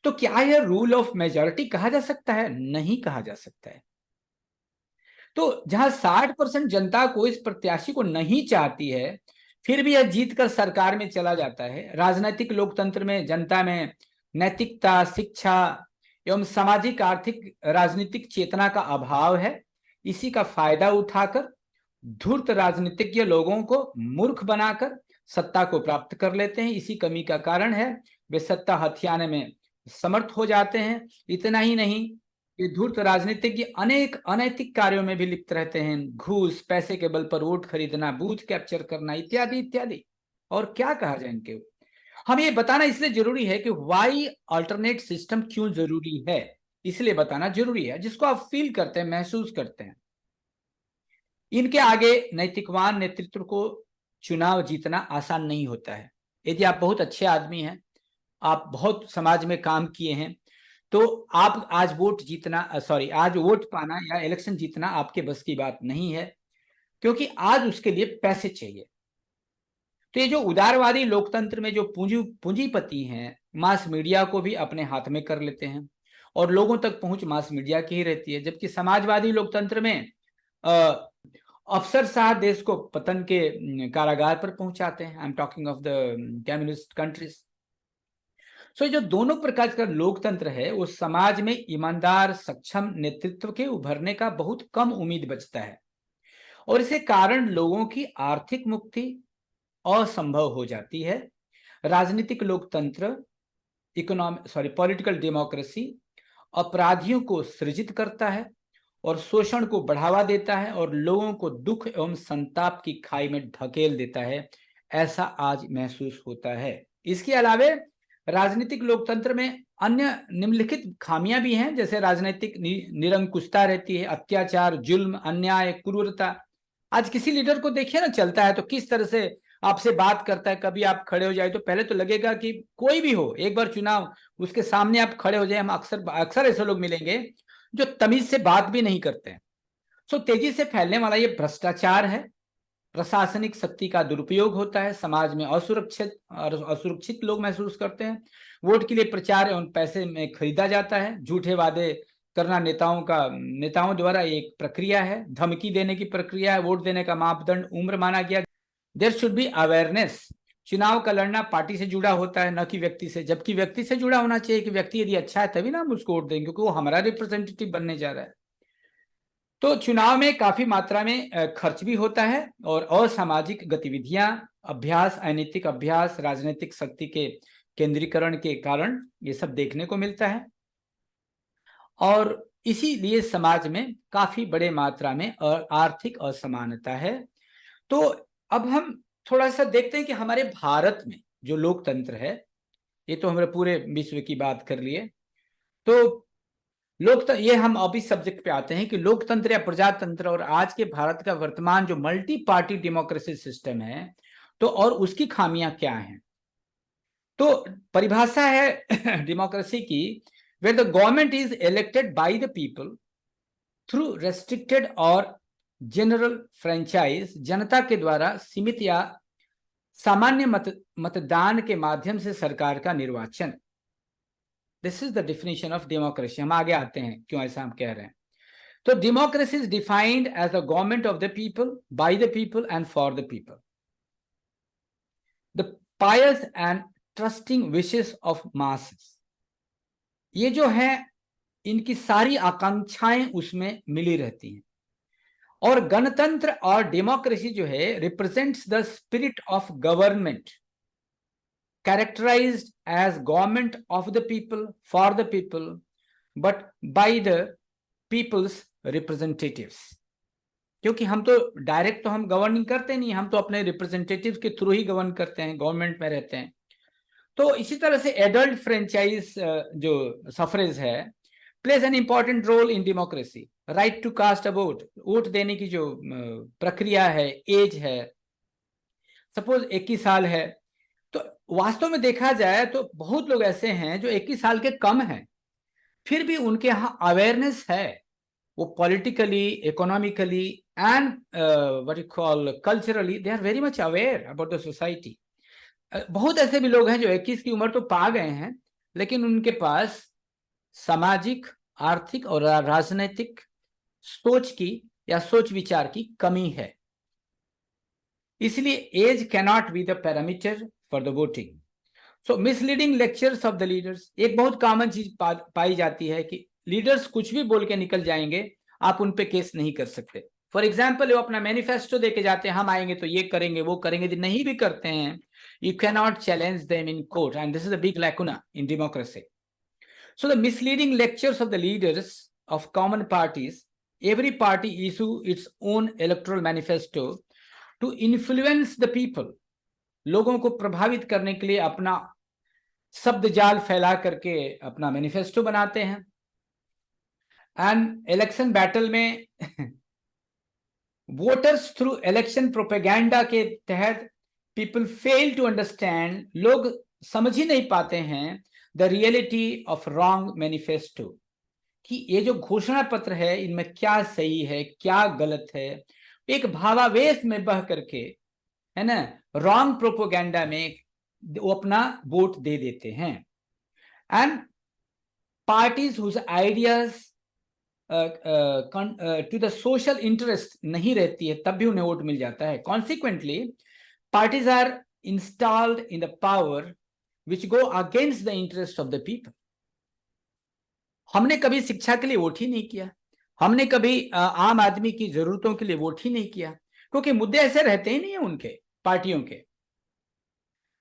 Speaker 1: तो क्या यह रूल ऑफ मेजॉरिटी कहा जा सकता है? नहीं कहा जा सकता है। तो जहां 60% जनता को इस प्रत्याशी को नहीं चाहती है, फिर भी यह जीत कर सरकार में चला जाता है। राजनीतिक लोकतंत्र में जनता में नैतिकता, शिक्षा एवं सामाजिक आर्थिक राजनीतिक चेतना का अभाव है। इसी का फायदा उठाकर धूर्त राजनीतिज्ञ लोगों को मूर्ख बनाकर सत्ता को प्राप्त कर लेते हैं। इसी कमी का कारण है वे सत्ता हथियाने में समर्थ हो जाते हैं। इतना ही नहीं, ये धूर्त राजनीतिज्ञ अनेक अनैतिक कार्यों में भी लिप्त रहते हैं, घूस, पैसे के बल पर वोट खरीदना, बूथ कैप्चर करना, इत्यादि इत्यादि। और क्या कहा जाए इनके। हम ये बताना इसलिए जरूरी है कि वाई अल्टरनेट सिस्टम क्यों जरूरी है, इसलिए बताना जरूरी है, जिसको आप फील करते हैं, महसूस करते हैं। इनके आगे नैतिकवान नेतृत्व को चुनाव जीतना आसान नहीं होता है। यदि आप बहुत अच्छे आदमी हैं, आप बहुत समाज में काम किए हैं, तो आप आज आज वोट पाना या इलेक्शन जीतना आपके बस की बात नहीं है, क्योंकि आज उसके लिए पैसे चाहिए। तो ये जो उदारवादी लोकतंत्र में जो पूंजीपति हैं, मास मीडिया को भी अपने हाथ में कर लेते हैं और लोगों तक पहुंच मास मीडिया की ही रहती है। जबकि समाजवादी लोकतंत्र में अफसरशाह देश को पतन के कारागार पर पहुंचाते हैं। I am talking of the communist countries. So जो दोनों प्रकार का लोकतंत्र है, उस समाज में ईमानदार सक्षम नेतृत्व के उभरने का बहुत कम उम्मीद बचता है, और इसे कारण लोगों की आर्थिक मुक्ति असंभव हो जाती है। राजनीतिक लोकतंत्र पॉलिटिकल डेमोक्रेसी अपराधियों को सृजित करता है और शोषण को बढ़ावा देता है और लोगों को दुख एवं संताप की खाई में ढकेल देता है, ऐसा आज महसूस होता है। इसके अलावे राजनीतिक लोकतंत्र में अन्य निम्नलिखित खामियां भी हैं, जैसे राजनीतिक निरंकुशता रहती है, अत्याचार, जुल्म, अन्याय, क्रूरता। आज किसी लीडर को देखिए ना, चलता है तो किस तरह से आपसे बात करता है। कभी आप खड़े हो जाए तो पहले तो लगेगा कि कोई भी हो, एक बार चुनाव उसके सामने आप खड़े हो जाए, हम अक्सर ऐसे लोग मिलेंगे जो तमीज से बात भी नहीं करते हैं। सो तेजी से फैलने वाला ये भ्रष्टाचार है, प्रशासनिक शक्ति का दुरुपयोग होता है, समाज में असुरक्षित लोग महसूस करते हैं, वोट के लिए प्रचार एवं पैसे में खरीदा जाता है, झूठे वादे करना नेताओं द्वारा एक प्रक्रिया है, धमकी देने की प्रक्रिया है, वोट देने का मापदंड उम्र माना गया। There should be awareness. चुनाव का लड़ना पार्टी से जुड़ा होता है, न कि व्यक्ति से, जबकि व्यक्ति से जुड़ा होना चाहिए कि व्यक्ति यदि अच्छा है तभी ना हम उसको वोट देंगे, क्योंकि वो हमारा रिप्रेजेंटेटिव बनने जा रहा है। तो चुनाव में काफी मात्रा में खर्च भी होता है और असामाजिक गतिविधियां, अभ्यास, अनैतिक अभ्यास, राजनीतिक शक्ति के केंद्रीकरण के कारण ये सब देखने को मिलता है, और इसीलिए समाज में काफी बड़े मात्रा में आर्थिक असमानता है। तो अब हम थोड़ा सा देखते हैं कि हमारे भारत में जो लोकतंत्र है, ये तो हमारे पूरे विश्व की बात कर लिए। तो लोकतंत्र, ये हम अभी सब्जेक्ट पे आते हैं कि लोकतंत्र या प्रजातंत्र और आज के भारत का वर्तमान जो मल्टी पार्टी डेमोक्रेसी सिस्टम है, तो और उसकी खामियां क्या हैं। तो परिभाषा है डेमोक्रेसी की, where the government is elected by the people through restricted और जनरल फ्रेंचाइज, जनता के द्वारा सीमित या सामान्य मतदान के माध्यम से सरकार का निर्वाचन। This is the definition of democracy. हम आगे आते हैं क्यों ऐसा हम कह रहे हैं। तो democracy is defined as the government of the people, by the people and for the people, the pious and trusting wishes of masses. ये जो है, इनकी सारी आकांक्षाएं उसमें मिली रहती हैं। और गणतंत्र और डेमोक्रेसी जो है represents the spirit of government characterized as government of the people, for the people, but by the people's representatives। क्योंकि हम तो डायरेक्ट तो हम गवर्निंग करते नहीं, हम तो अपने रिप्रेजेंटेटिव के थ्रू ही गवर्न करते हैं, गवर्नमेंट में रहते हैं। तो इसी तरह से एडल्ट फ्रेंचाइज जो सफरेज है, plays an important role in democracy. Right to cast a vote, vote देने की जो प्रक्रिया है, एज है, सपोज 21 साल है, तो वास्तव में देखा जाए तो बहुत लोग ऐसे हैं जो 21 साल के कम हैं, फिर भी उनके यहाँ अवेयरनेस है। वो politically, economically and what you call culturally, they are very much aware about the society. बहुत ऐसे भी लोग हैं जो 21 की उम्र तो पा गए हैं, लेकिन उनके पास सामाजिक, आर्थिक और राजनीतिक सोच की या सोच विचार की कमी है। इसलिए age cannot be the parameter for the voting. So misleading lectures of the leaders, एक बहुत कॉमन चीज पाई जाती है कि लीडर्स कुछ भी बोल के निकल जाएंगे, आप उन पे केस नहीं कर सकते। फॉर एग्जाम्पल, वो अपना मैनिफेस्टो देके जाते हैं, हम आएंगे तो ये करेंगे वो करेंगे, यदि नहीं भी करते हैं, you can not challenge them in court, and this is a big lacuna in democracy. So the misleading lectures of the leaders of common parties, every party issue its own electoral manifesto to influence the people, लोगों को प्रभावित करने के लिए अपना शब्द जाल फैला करके अपना मैनिफेस्टो बनाते हैं। एंड इलेक्शन बैटल में वोटर्स थ्रू इलेक्शन प्रोपेगेंडा के तहत पीपल फेल टू अंडरस्टैंड, लोग समझ ही नहीं पाते हैं the reality of wrong manifesto, कि ये जो घोषणा पत्र है इनमें क्या सही है क्या गलत है। एक भावावेश में बह करके, है ना, रॉन्ग प्रोपेगेंडा में वो अपना वोट दे देते हैं। And parties whose ideas to the social interest नहीं रहती है, तब भी उन्हें वोट मिल जाता है। Consequently parties are installed in the power which go against the interest of the people. हमने कभी शिक्षा के लिए वोट ही नहीं किया, हमने कभी आम आदमी की जरूरतों के लिए वोट ही नहीं किया, क्योंकि मुद्दे ऐसे रहते ही नहीं है उनके पार्टियों के।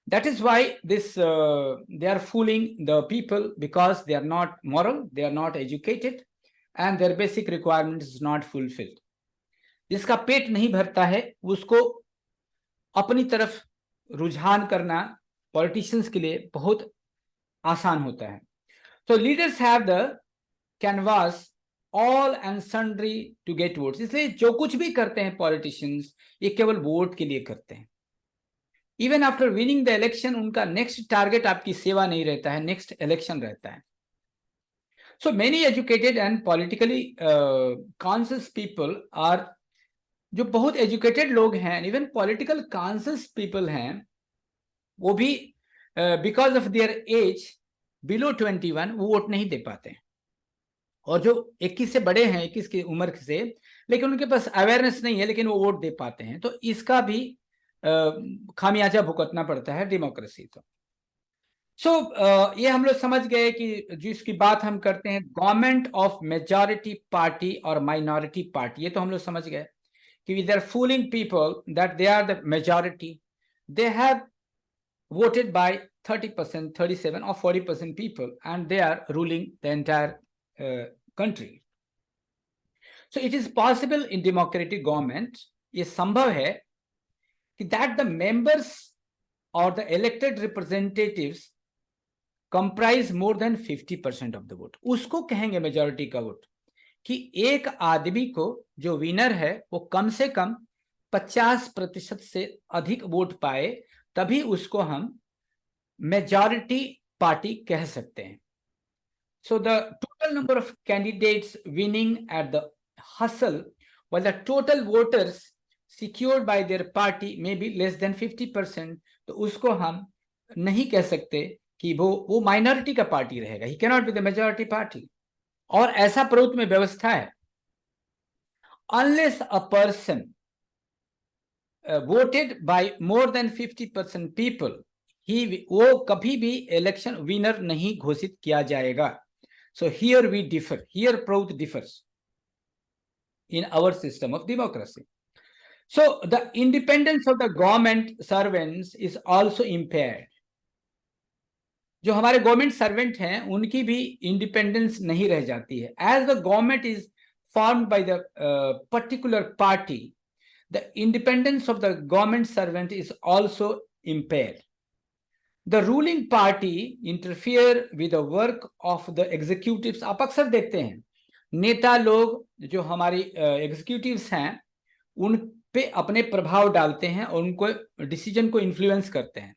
Speaker 1: That is why this they are fooling the people, because they are not moral, they are not educated, and their basic requirements is not fulfilled। जिसका पेट नहीं भरता है उसको अपनी तरफ रुझान करना पॉलिटिशियंस के लिए बहुत आसान होता है। So leaders have the canvas all and sundry to get votes। इसलिए जो कुछ भी करते हैं पॉलिटिशियंस, ये केवल वोट के लिए करते हैं। Even after winning the election, उनका नेक्स्ट टारगेट आपकी सेवा नहीं रहता है, नेक्स्ट इलेक्शन रहता है। So many educated and politically conscious people are, जो बहुत एजुकेटेड लोग हैं, इवन पॉलिटिकल कॉन्शियस पीपल हैं, वो भी because of their age below 21 वो वोट नहीं दे पाते हैं। और जो 21 से बड़े हैं, 21 की उम्र से, लेकिन उनके पास अवेयरनेस नहीं है, लेकिन वो वोट दे पाते हैं। तो इसका भी खामियाजा भुगतना पड़ता है डेमोक्रेसी को। सो ये हम लोग समझ गए कि जिसकी बात हम करते हैं गवर्नमेंट ऑफ मेजॉरिटी पार्टी और माइनॉरिटी पार्टी, ये तो हम लोग समझ गए कि they are fooling people that they are the majority, they have voted by 30%, 37 or 40% people, and they are ruling the entire country. So it is possible in democratic government, ये संभव है कि that the members or the elected representatives comprise more than 50% of the vote, उसको कहेंगे मेजॉरिटी का वोट। कि एक आदमी को जो विनर है वो कम से कम 50% से अधिक वोट पाए, तभी उसको हम मेजॉरिटी पार्टी कह सकते हैं। So the total number of candidates winning at the hustle, while the total voters secured by their party may be less than 50%, तो उसको हम नहीं कह सकते कि वो माइनॉरिटी का पार्टी रहेगा, he cannot be the majority party. और ऐसा प्रभुत्व में व्यवस्था है, unless a person voted by more than 50% people, वो कभी भी इलेक्शन विनर नहीं घोषित किया जाएगा। So here we differ, here Prout differs in our system of democracy. So the independence of the government servants is also impaired. जो हमारे गवर्नमेंट सर्वेंट हैं उनकी भी इंडिपेंडेंस नहीं रह जाती है। As the government is formed by the particular party, the independence of the government servant is also impaired. The ruling party interfere with the work of the executives. आप अक्सर देखते हैं नेता लोग जो हमारी एग्जीक्यूटिव्स हैं उन पे अपने प्रभाव डालते हैं और उनको डिसीजन को इन्फ्लुएंस करते हैं।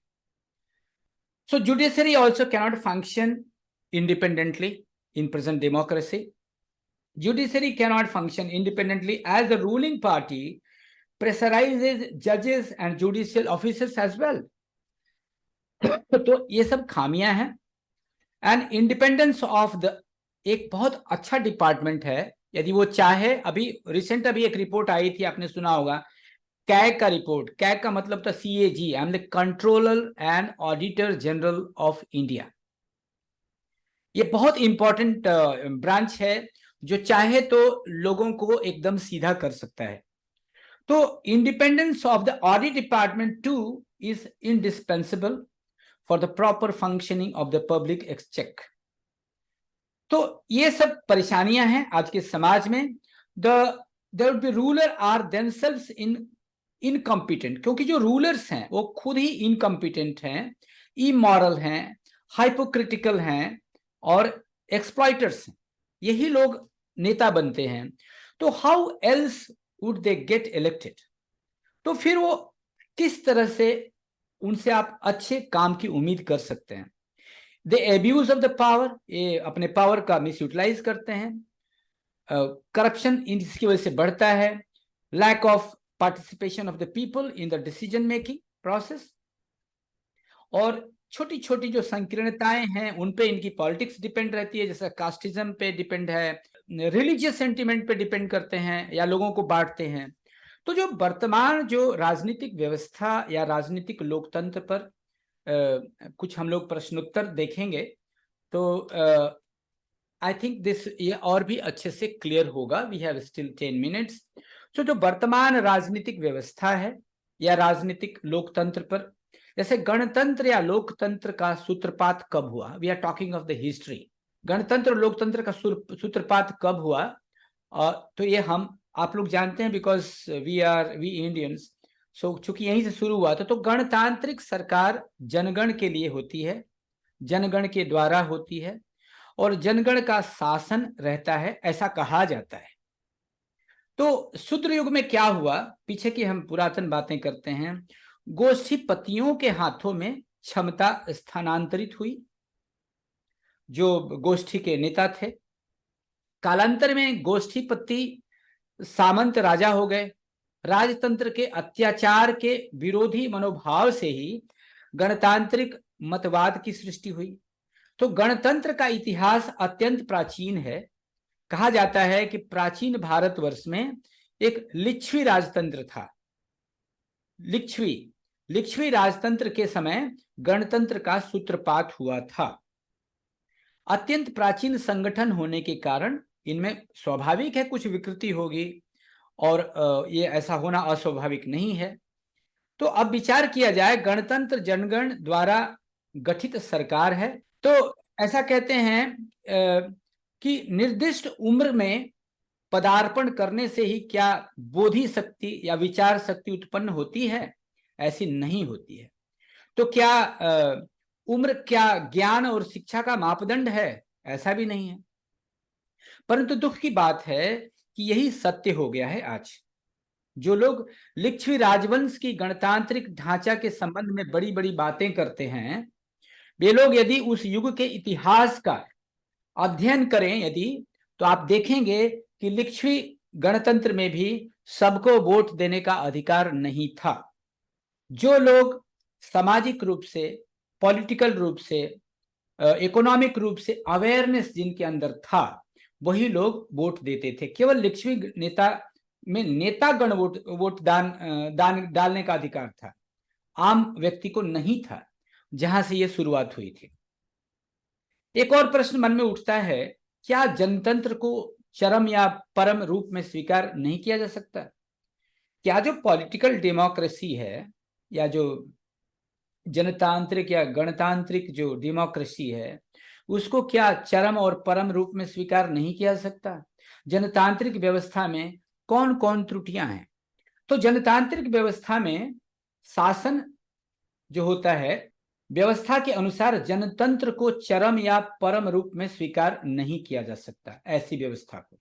Speaker 1: So judiciary also cannot function independently in present democracy. Judiciary cannot function independently as the ruling party pressurizes judges and judicial officers as well. तो ये सब खामियां हैं। एंड इंडिपेंडेंस ऑफ द एक बहुत अच्छा डिपार्टमेंट है, यदि वो चाहे। अभी एक रिपोर्ट आई थी, आपने सुना होगा, कैग का रिपोर्ट। कैग का मतलब था CAG, I am the controller and auditor general of India. ये बहुत इंपॉर्टेंट ब्रांच है जो चाहे तो लोगों को एकदम सीधा कर सकता है। तो independence of the audit department too is indispensable for the proper functioning of the public exchequer. तो ये सब परेशानियां हैं आज के समाज में। There will be ruler or themselves incompetent, क्योंकि जो रूलर्स हैं वो खुद ही इनकॉम्पिटेंट हैं, इमोरल हैं, हाइपोक्रिटिकल हैं और एक्सप्लॉइटर्स हैं। यही लोग नेता बनते हैं। तो how else would they get elected? तो फिर वो किस तरह से उनसे आप अच्छे काम की उम्मीद कर सकते हैं? दे एब्यूज ऑफ द पावर, ये अपने पावर का मिस यूटिलाइज करते हैं। करप्शन इसकी वजह से बढ़ता है। Lack of participation of the people in the decision making process, और छोटी छोटी जो संकीर्णताएं हैं उन पे इनकी पॉलिटिक्स डिपेंड रहती है, जैसे कास्टिज्म पे डिपेंड है, रिलीजियस सेंटिमेंट पे डिपेंड करते हैं या लोगों को बांटते हैं। तो जो वर्तमान जो राजनीतिक व्यवस्था या राजनीतिक लोकतंत्र पर कुछ हम लोग प्रश्नोत्तर देखेंगे, तो आई थिंक दिस ये और भी अच्छे से क्लियर होगा। We have still 10 minutes. तो जो वर्तमान राजनीतिक व्यवस्था है या राजनीतिक लोकतंत्र पर, जैसे गणतंत्र या लोकतंत्र का सूत्रपात कब हुआ? We are talking of the history. गणतंत्र और लोकतंत्र का सूत्रपात कब हुआ? तो ये आप लोग जानते हैं, बिकॉज वी इंडियंस। सो चूंकि यहीं से शुरू हुआ था, तो गणतांत्रिक सरकार जनगण के लिए होती है, जनगण के द्वारा होती है और जनगण का शासन रहता है, ऐसा कहा जाता है। तो शूद्र युग में क्या हुआ? पीछे की हम पुरातन बातें करते हैं। गोष्ठीपतियों के हाथों में क्षमता स्थानांतरित हुई, जो गोष्ठी के नेता थे। कालांतर में गोष्ठीपति सामंत राजा हो गए। राजतंत्र के अत्याचार के विरोधी मनोभाव से ही गणतांत्रिक मतवाद की सृष्टि हुई। तो गणतंत्र का इतिहास अत्यंत प्राचीन है। कहा जाता है कि प्राचीन भारतवर्ष में एक लिच्छवी राजतंत्र था। लिच्छवी राजतंत्र के समय गणतंत्र का सूत्रपात हुआ था। अत्यंत प्राचीन संगठन होने के कारण इनमें स्वाभाविक है कुछ विकृति होगी, और ये ऐसा होना अस्वाभाविक नहीं है। तो अब विचार किया जाए, गणतंत्र जनगण द्वारा गठित सरकार है। तो ऐसा कहते हैं कि निर्दिष्ट उम्र में पदार्पण करने से ही क्या बोधि शक्ति या विचार शक्ति उत्पन्न होती है? ऐसी नहीं होती है। तो क्या उम्र क्या ज्ञान और शिक्षा का मापदंड है? ऐसा भी नहीं है। परंतु दुख की बात है कि यही सत्य हो गया है आज। जो लोग लिच्छवी राजवंश की गणतांत्रिक ढांचा के संबंध में बड़ी बड़ी बातें करते हैं, वे लोग यदि उस युग के इतिहास का अध्ययन करें यदि, तो आप देखेंगे कि लिच्छवी गणतंत्र में भी सबको वोट देने का अधिकार नहीं था। जो लोग सामाजिक रूप से, पॉलिटिकल रूप से, इकोनॉमिक रूप से अवेयरनेस जिनके अंदर था, वही लोग वोट देते थे। केवल लिच्छवी नेता में नेतागण वोट दान डालने का अधिकार था, आम व्यक्ति को नहीं था, जहां से यह शुरुआत हुई थी। एक और प्रश्न मन में उठता है, क्या जनतंत्र को चरम या परम रूप में स्वीकार नहीं किया जा सकता? क्या जो पॉलिटिकल डेमोक्रेसी है, या जो जनतांत्रिक या गणतांत्रिक जो डेमोक्रेसी है, उसको क्या चरम और परम रूप में स्वीकार नहीं किया जा सकता? जनतांत्रिक व्यवस्था में कौन कौन त्रुटियां हैं? तो जनतांत्रिक व्यवस्था में शासन जो होता है, व्यवस्था के अनुसार जनतंत्र को चरम या परम रूप में स्वीकार नहीं किया जा सकता। ऐसी व्यवस्था को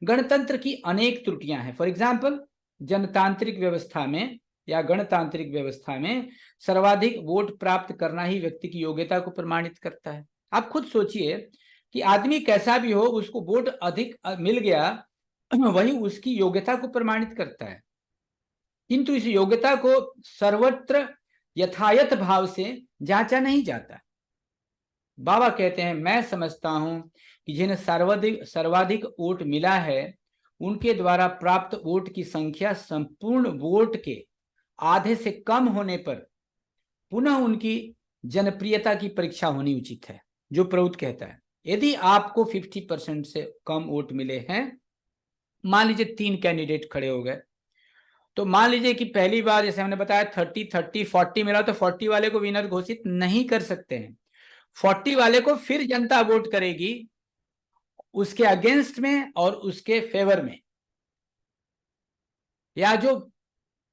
Speaker 1: गणतंत्र की अनेक त्रुटियां हैं। फॉर एग्जाम्पल, जनतांत्रिक व्यवस्था में या गणतांत्रिक व्यवस्था में सर्वाधिक वोट प्राप्त करना ही व्यक्ति की योग्यता को प्रमाणित करता है। आप खुद सोचिए कि आदमी कैसा भी हो, उसको वोट अधिक मिल गया, वही उसकी योग्यता को प्रमाणित करता है। किंतु इस योग्यता को सर्वत्र यथायथ भाव से जांचा नहीं जाता। बाबा कहते हैं, मैं समझता हूं कि जिन्हें सर्वाधिक वोट मिला है, उनके द्वारा प्राप्त वोट की संख्या संपूर्ण वोट के आधे से कम होने पर पुनः उनकी जनप्रियता की परीक्षा होनी उचित है। जो प्रभुत्व कहता है, यदि आपको 50% से कम वोट मिले हैं, मान लीजिए 3 कैंडिडेट खड़े हो गए, तो मान लीजिए कि पहली बार जैसे हमने बताया 30-30-40 मिला, तो 40 वाले को विनर घोषित नहीं कर सकते हैं। 40 वाले को फिर जनता वोट करेगी, उसके अगेंस्ट में और उसके फेवर में, या जो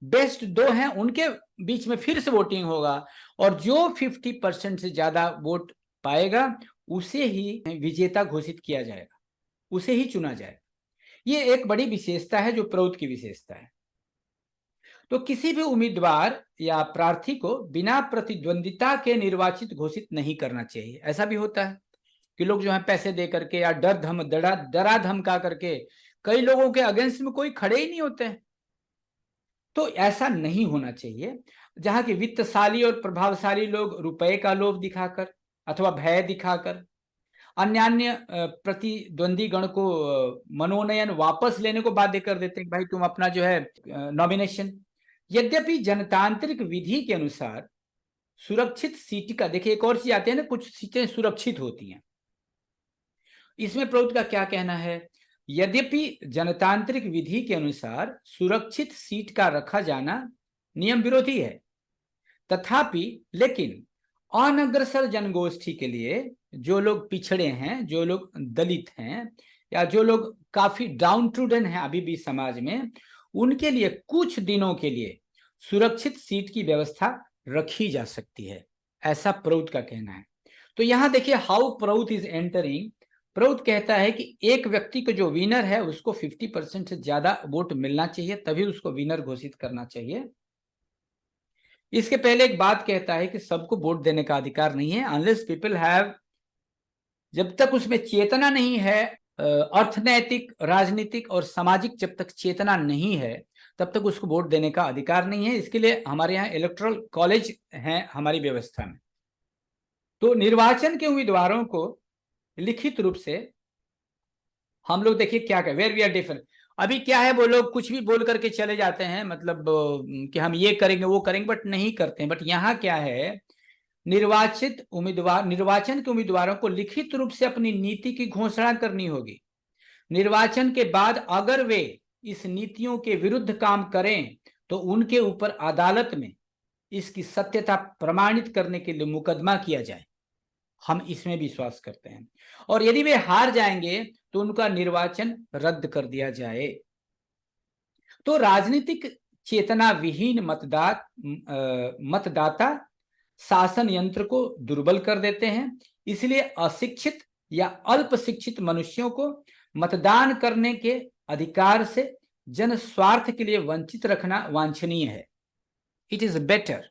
Speaker 1: बेस्ट 2 हैं उनके बीच में फिर से वोटिंग होगा, और जो 50% से ज्यादा वोट पाएगा उसे ही विजेता घोषित किया जाएगा, उसे ही चुना जाएगा। ये एक बड़ी विशेषता है जो प्रभुत्व की विशेषता है। तो किसी भी उम्मीदवार या प्रार्थी को बिना प्रतिद्वंदिता के निर्वाचित घोषित नहीं करना चाहिए। ऐसा भी होता है कि लोग जो है पैसे दे करके या डरा धमका करके कई लोगों के अगेंस्ट में कोई खड़े ही नहीं होते हैं। तो ऐसा नहीं होना चाहिए। जहां की वित्तशाली और प्रभावशाली लोग रुपए का लोभ दिखाकर अथवा भय दिखाकर अन्य प्रतिद्वंदी गण को मनोनयन वापस लेने को बाध्य कर देते हैं, भाई तुम अपना जो है नॉमिनेशन। यद्यपि जनतांत्रिक विधि के अनुसार सुरक्षित सीट का, देखिए एक और चीज आती है ना, कुछ सीटें सुरक्षित होती हैं। इसमें प्रभुत्व का क्या कहना है? यद्यपि जनतांत्रिक विधि के अनुसार सुरक्षित सीट का रखा जाना नियम विरोधी है, तथापि लेकिन अनग्रसर जनगोष्ठी के लिए, जो लोग पिछड़े हैं, जो लोग दलित हैं, या जो लोग काफी डाउन ट्रूडन हैं अभी भी समाज में, उनके लिए कुछ दिनों के लिए सुरक्षित सीट की व्यवस्था रखी जा सकती है, ऐसा प्रभुत्व का कहना है। तो यहां देखिए हाउ प्रभुत्व इज एंटरिंग। प्रभुत्व कहता है कि एक व्यक्ति को जो विनर है उसको 50% से ज्यादा वोट मिलना चाहिए, तभी उसको विनर घोषित करना चाहिए। इसके पहले एक बात कहता है कि सबको वोट देने का अधिकार नहीं है, अनलेस पीपल हैव, जब तक उसमें चेतना नहीं है, अर्थनैतिक, राजनीतिक और सामाजिक जब तक चेतना नहीं है, तब तक उसको वोट देने का अधिकार नहीं है। इसके लिए हमारे यहाँ इलेक्टोरल कॉलेज है हमारी व्यवस्था में। तो निर्वाचन के उम्मीदवारों को लिखित रूप से हम लोग देखिए क्या कहें, वेयर वी आर डिफरेंट। अभी क्या है, वो लोग कुछ भी बोल करके चले जाते हैं, मतलब कि हम ये करेंगे वो करेंगे, बट नहीं करते हैं। बट यहाँ क्या है, निर्वाचित उम्मीदवार, निर्वाचन के उम्मीदवारों को लिखित रूप से अपनी नीति की घोषणा करनी होगी। निर्वाचन के बाद अगर वे इस नीतियों के विरुद्ध काम करें तो उनके ऊपर अदालत में इसकी सत्यता प्रमाणित करने के लिए मुकदमा किया जाए। हम इसमें विश्वास करते हैं। और यदि वे हार जाएंगे तो उनका निर्वाचन रद्द कर दिया जाए। तो राजनीतिक चेतना विहीन मतदाता शासन यंत्र को दुर्बल कर देते हैं। इसलिए अशिक्षित या अल्प शिक्षित मनुष्यों को मतदान करने के अधिकार से जन स्वार्थ के लिए वंचित रखना वांछनीय है। It is better.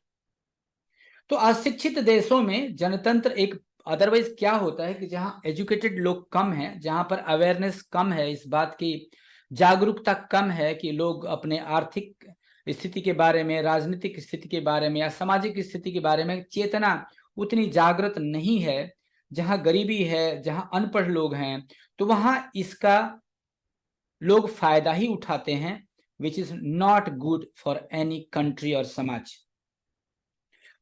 Speaker 1: तो अशिक्षित देशों में जनतंत्र एक अदरवाइज क्या होता है कि जहां एजुकेटेड लोग कम हैं, जहां पर अवेयरनेस कम है, इस बात की जागरूकता कम है कि लोग अपने आर्थिक स्थिति के बारे में, राजनीतिक स्थिति के बारे में या सामाजिक स्थिति के बारे में चेतना उतनी जागृत नहीं है, जहां गरीबी है, जहां अनपढ़ लोग हैं, तो वहां इसका लोग फायदा ही उठाते हैं, विच is not good for any country और समाज।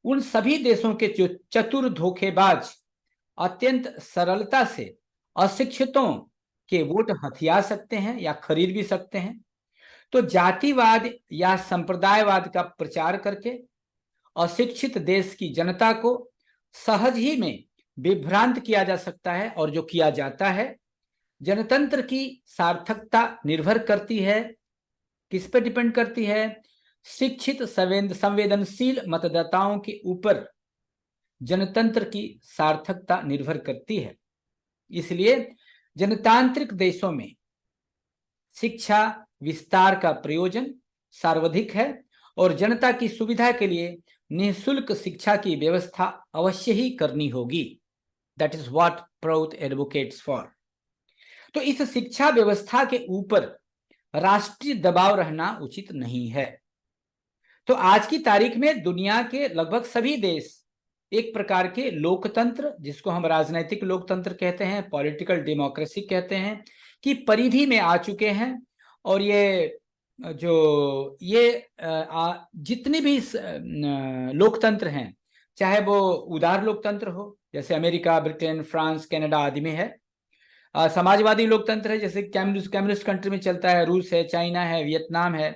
Speaker 1: उन सभी देशों के जो चतुर धोखेबाज अत्यंत सरलता से अशिक्षितों के वोट हथिया सकते हैं या खरीद भी सकते हैं, तो जातिवाद या संप्रदायवाद का प्रचार करके अशिक्षित देश की जनता को सहज ही में विभ्रांत किया जा सकता है। और जो किया जाता है, जनतंत्र की सार्थकता निर्भर करती है, किस पे डिपेंड करती है? शिक्षित संवेदनशील मतदाताओं के ऊपर जनतंत्र की सार्थकता निर्भर करती है। इसलिए जनतांत्रिक देशों में शिक्षा विस्तार का प्रयोजन सर्वाधिक है और जनता की सुविधा के लिए निःशुल्क शिक्षा की व्यवस्था अवश्य ही करनी होगी। That is what Prout advocates for. तो इस शिक्षा व्यवस्था के ऊपर राष्ट्रीय दबाव रहना उचित नहीं है। तो आज की तारीख में दुनिया के लगभग सभी देश एक प्रकार के लोकतंत्र, जिसको हम राजनीतिक लोकतंत्र कहते हैं, पॉलिटिकल डेमोक्रेसी कहते हैं, की परिधि में आ चुके हैं। और ये जितने भी लोकतंत्र हैं, चाहे वो उदार लोकतंत्र हो जैसे अमेरिका, ब्रिटेन, फ्रांस, कनाडा आदि में है, समाजवादी लोकतंत्र है जैसे कम्युनिस्ट कंट्री में चलता है, रूस है, चाइना है, वियतनाम है,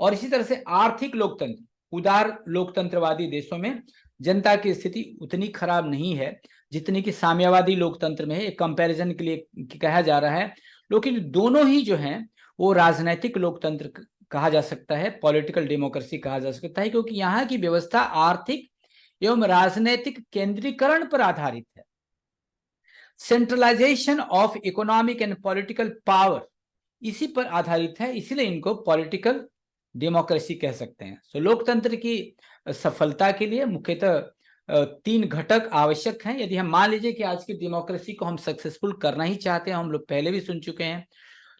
Speaker 1: और इसी तरह से आर्थिक लोकतंत्र, उदार लोकतंत्रवादी देशों में जनता की स्थिति उतनी खराब नहीं है जितनी कि साम्यवादी लोकतंत्र में है। एक कंपैरिजन के लिए कहा जा रहा है, लेकिन दोनों ही जो हैं वो राजनैतिक लोकतंत्र कहा जा सकता है, पॉलिटिकल डेमोक्रेसी कहा जा सकता है, क्योंकि यहाँ की व्यवस्था आर्थिक एवं राजनैतिक केंद्रीकरण पर आधारित है। Centralisation of economic and political power इसी पर आधारित है, इसलिए इनको पॉलिटिकल डेमोक्रेसी कह सकते हैं। सो लोकतंत्र की सफलता के लिए मुख्यतः 3 घटक आवश्यक हैं। यदि हम मान लीजिए कि आज की डेमोक्रेसी को हम सक्सेसफुल करना ही चाहते हैं, हम लोग पहले भी सुन चुके हैं,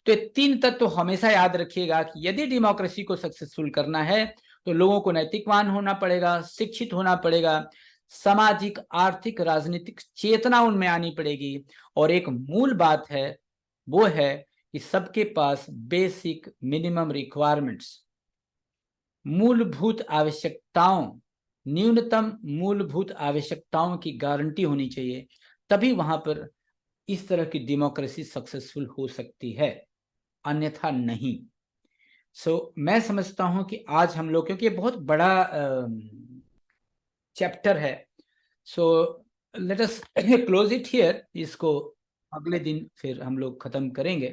Speaker 1: तो ये 3 तत्व तो हमेशा याद रखिएगा कि यदि डेमोक्रेसी को सक्सेसफुल करना है तो लोगों को नैतिकवान होना पड़ेगा, शिक्षित होना पड़ेगा, सामाजिक, आर्थिक, राजनीतिक चेतना उनमें आनी पड़ेगी, और एक मूल बात है वो है कि सबके पास बेसिक मिनिमम रिक्वायरमेंट्स, मूलभूत आवश्यकताओं, न्यूनतम मूलभूत आवश्यकताओं की गारंटी होनी चाहिए, तभी वहां पर इस तरह की डेमोक्रेसी सक्सेसफुल हो सकती है, अन्यथा नहीं। मैं समझता हूं कि आज हम लोग, क्योंकि ये बहुत बड़ा चैप्टर है, let us close it here. इसको अगले दिन फिर हम लोग खत्म करेंगे।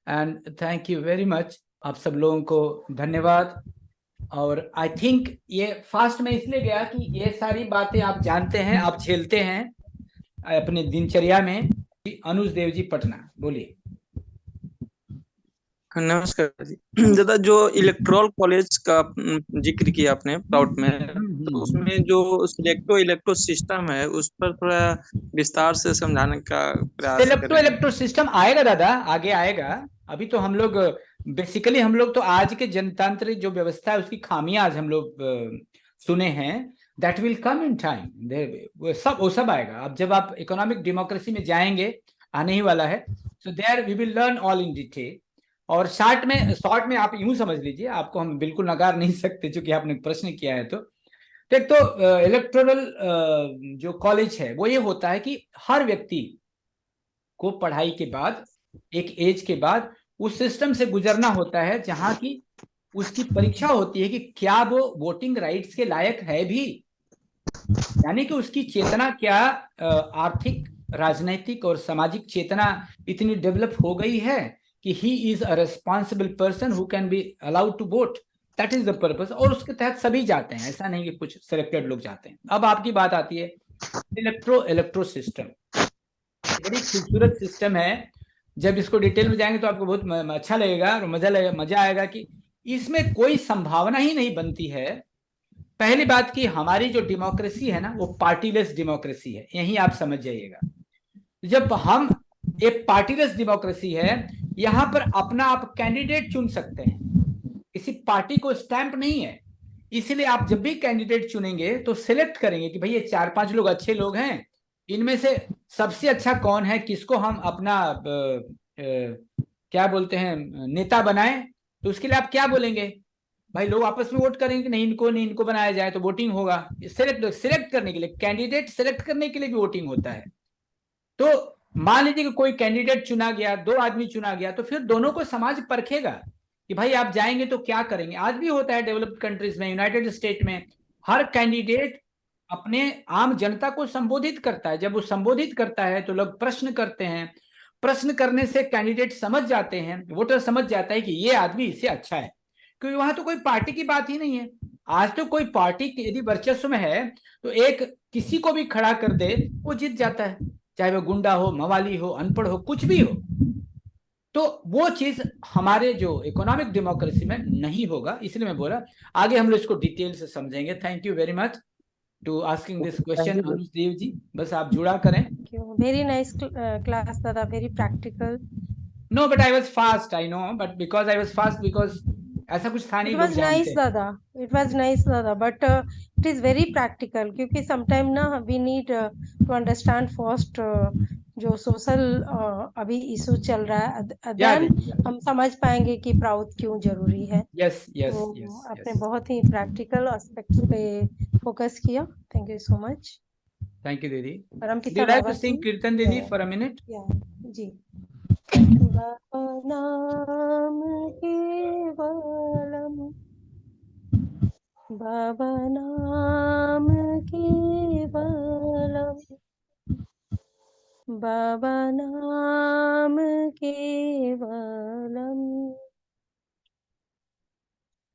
Speaker 1: And thank you very much, आप सब लोगों को धन्यवाद। और आई थिंक ये फास्ट में इसलिए गया कि ये सारी बातें आप जानते हैं, आप झेलते हैं अपने दिनचर्या में। अनुज देव जी, पटना, बोलिए।
Speaker 2: नमस्कार जी। दादा, जो इलेक्टोरल कॉलेज का जिक्र किया आपने प्लॉट में, तो उसमें जो इलेक्ट्रो सिस्टम है उस पर थोड़ा विस्तार से समझाने का प्रयास करें।
Speaker 1: इलेक्ट्रो सिस्टम आएगा दादा, आगे आएगा। अभी तो हम लोग बेसिकली हम लोग तो आज के जनतांत्रिक जो व्यवस्था है उसकी खामियां आज हम लोग सुने हैं। That will come in time, वो सब आएगा। अब जब आप इकोनॉमिक डेमोक्रेसी में जाएंगे, आने ही वाला है, so there we will learn all in detail. और शॉर्ट में आप यूं समझ लीजिए, आपको हम बिल्कुल नकार नहीं सकते चूंकि आपने प्रश्न किया है। तो एक तो इलेक्टोरल जो कॉलेज है वो ये होता है कि हर व्यक्ति को पढ़ाई के बाद, एक एज के बाद उस सिस्टम से गुजरना होता है जहां की उसकी परीक्षा होती है कि क्या वो वोटिंग राइट्स के लायक है भी, यानी कि उसकी चेतना क्या आर्थिक, राजनैतिक और सामाजिक चेतना इतनी डेवलप हो गई है कि he is a responsible person who can be allowed to vote. That is the purpose, और उसके तहत सभी जाते हैं, ऐसा नहीं कि कुछ सिलेक्टेड लोग जाते हैं। अब आपकी बात आती है इलेक्ट्रो सिस्टम, बड़ी खूबसूरत सिस्टम है। जब इसको डिटेल में जाएंगे तो आपको बहुत अच्छा लगेगा और मजा आएगा कि इसमें कोई संभावना ही नहीं बनती है। पहली बात कि हमारी जो डेमोक्रेसी है ना, वो पार्टीलेस डेमोक्रेसी है, यही आप समझ जाइएगा। जब हम एक पार्टीलेस डेमोक्रेसी है, यहां पर अपना आप कैंडिडेट चुन सकते हैं, किसी पार्टी को स्टैंप नहीं है। इसलिए आप जब भी कैंडिडेट चुनेंगे तो सिलेक्ट करेंगे कि भाई ये 4-5 लोग अच्छे लोग हैं, इनमें से सबसे अच्छा कौन है, किसको हम अपना क्या बोलते हैं नेता बनाएं। तो उसके लिए आप क्या बोलेंगे, भाई लोग आपस में वोट करेंगे कि नहीं इनको बनाया जाए, तो वोटिंग होगा। सिलेक्ट करने के लिए, कैंडिडेट सिलेक्ट करने के लिए भी वोटिंग होता है। तो मान लीजिए कि कोई कैंडिडेट चुना गया, 2 आदमी चुना गया, तो फिर दोनों को समाज परखेगा कि भाई आप जाएंगे तो क्या करेंगे। आज भी होता है डेवलप्ड कंट्रीज में, यूनाइटेड स्टेट में, हर कैंडिडेट अपने आम जनता को संबोधित करता है। जब वो संबोधित करता है तो लोग प्रश्न करते हैं, प्रश्न करने से कैंडिडेट समझ जाते हैं, वोटर समझ जाता है कि ये आदमी इससे अच्छा है, क्योंकि वहां तो कोई पार्टी की बात ही नहीं है। आज तो कोई पार्टी यदि वर्चस्व में है तो एक किसी को भी खड़ा कर दे वो जीत जाता है, चाहे वो गुंडा हो, मवाली हो, अनपढ़ हो, कुछ भी हो। तो वो चीज हमारे जो इकोनॉमिक डेमोक्रेसी में नहीं होगा, इसलिए मैं बोला आगे हम लोग इसको डिटेल से समझेंगे। Thank you very much to asking this
Speaker 2: thank
Speaker 1: question
Speaker 2: you.
Speaker 1: Anuj Dev ji, बस आप जुड़ा करें।
Speaker 3: Very nice class, Dada. Very practical.
Speaker 1: No but I was fast, I know, but because I was fast because ऐसा कुछ था नहीं,
Speaker 3: It
Speaker 1: लोग
Speaker 3: was
Speaker 1: जानते
Speaker 3: nice,
Speaker 1: हैं।
Speaker 3: Dada. It was nice, Dada. But it is very practical. क्योंकि sometime ना we need to understand first जो social अभी issue चल रहा है,
Speaker 1: या
Speaker 3: then
Speaker 1: देखिए,
Speaker 3: हम समझ पाएंगे कि proud क्यों जरूरी है।
Speaker 1: यस यस
Speaker 3: तो
Speaker 1: यस
Speaker 3: आपने
Speaker 1: यस,
Speaker 3: बहुत ही practical aspects पे focus किया। Thank you so much.
Speaker 1: Thank you दीदी।
Speaker 3: परमपिता
Speaker 1: Would you like
Speaker 3: Baba
Speaker 1: to
Speaker 3: की
Speaker 1: sing कीर्तन
Speaker 3: जय।
Speaker 1: दीदी for a minute?
Speaker 3: Ji.
Speaker 1: Thank you.
Speaker 3: बाबा नाम केवलम, बाबा नाम केवलम, बाबा नाम केवलम,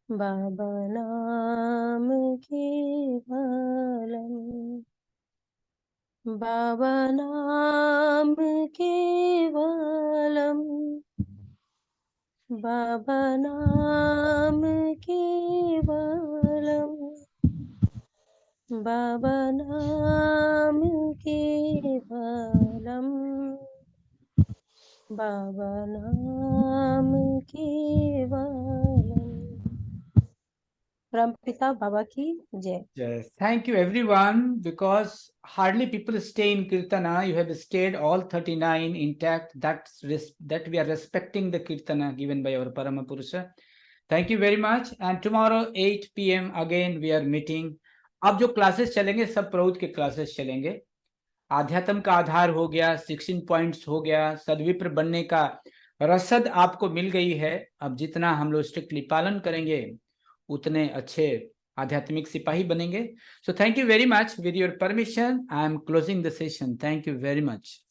Speaker 3: बाबा नाम केवलम, बाबा नाम केवलम, बाबा नाम केवलम, बाबा नाम केवलम, बाबा नाम केवलम। परमपिता बाबा की जय।
Speaker 1: Yes, thank you everyone, because hardly people stay in Kirtana. You have stayed all 39 intact. That we are respecting the Kirtana given by our Parama Purusha. Thank you very much. And tomorrow 8 p.m. again we are meeting. अब जो क्लासेस चलेंगे सब प्रौध के क्लासेस चलेंगे। आध्यात्म का आधार हो गया, 16 पॉइंट्स हो गया, सद्विप्र बनने का रसद आपको मिल गई है। अब जितना हम लोग स्ट्रिक्टली पालन करेंगे उतने अच्छे आध्यात्मिक सिपाही बनेंगे। So thank you very much. With your permission I am closing the session. Thank you very much.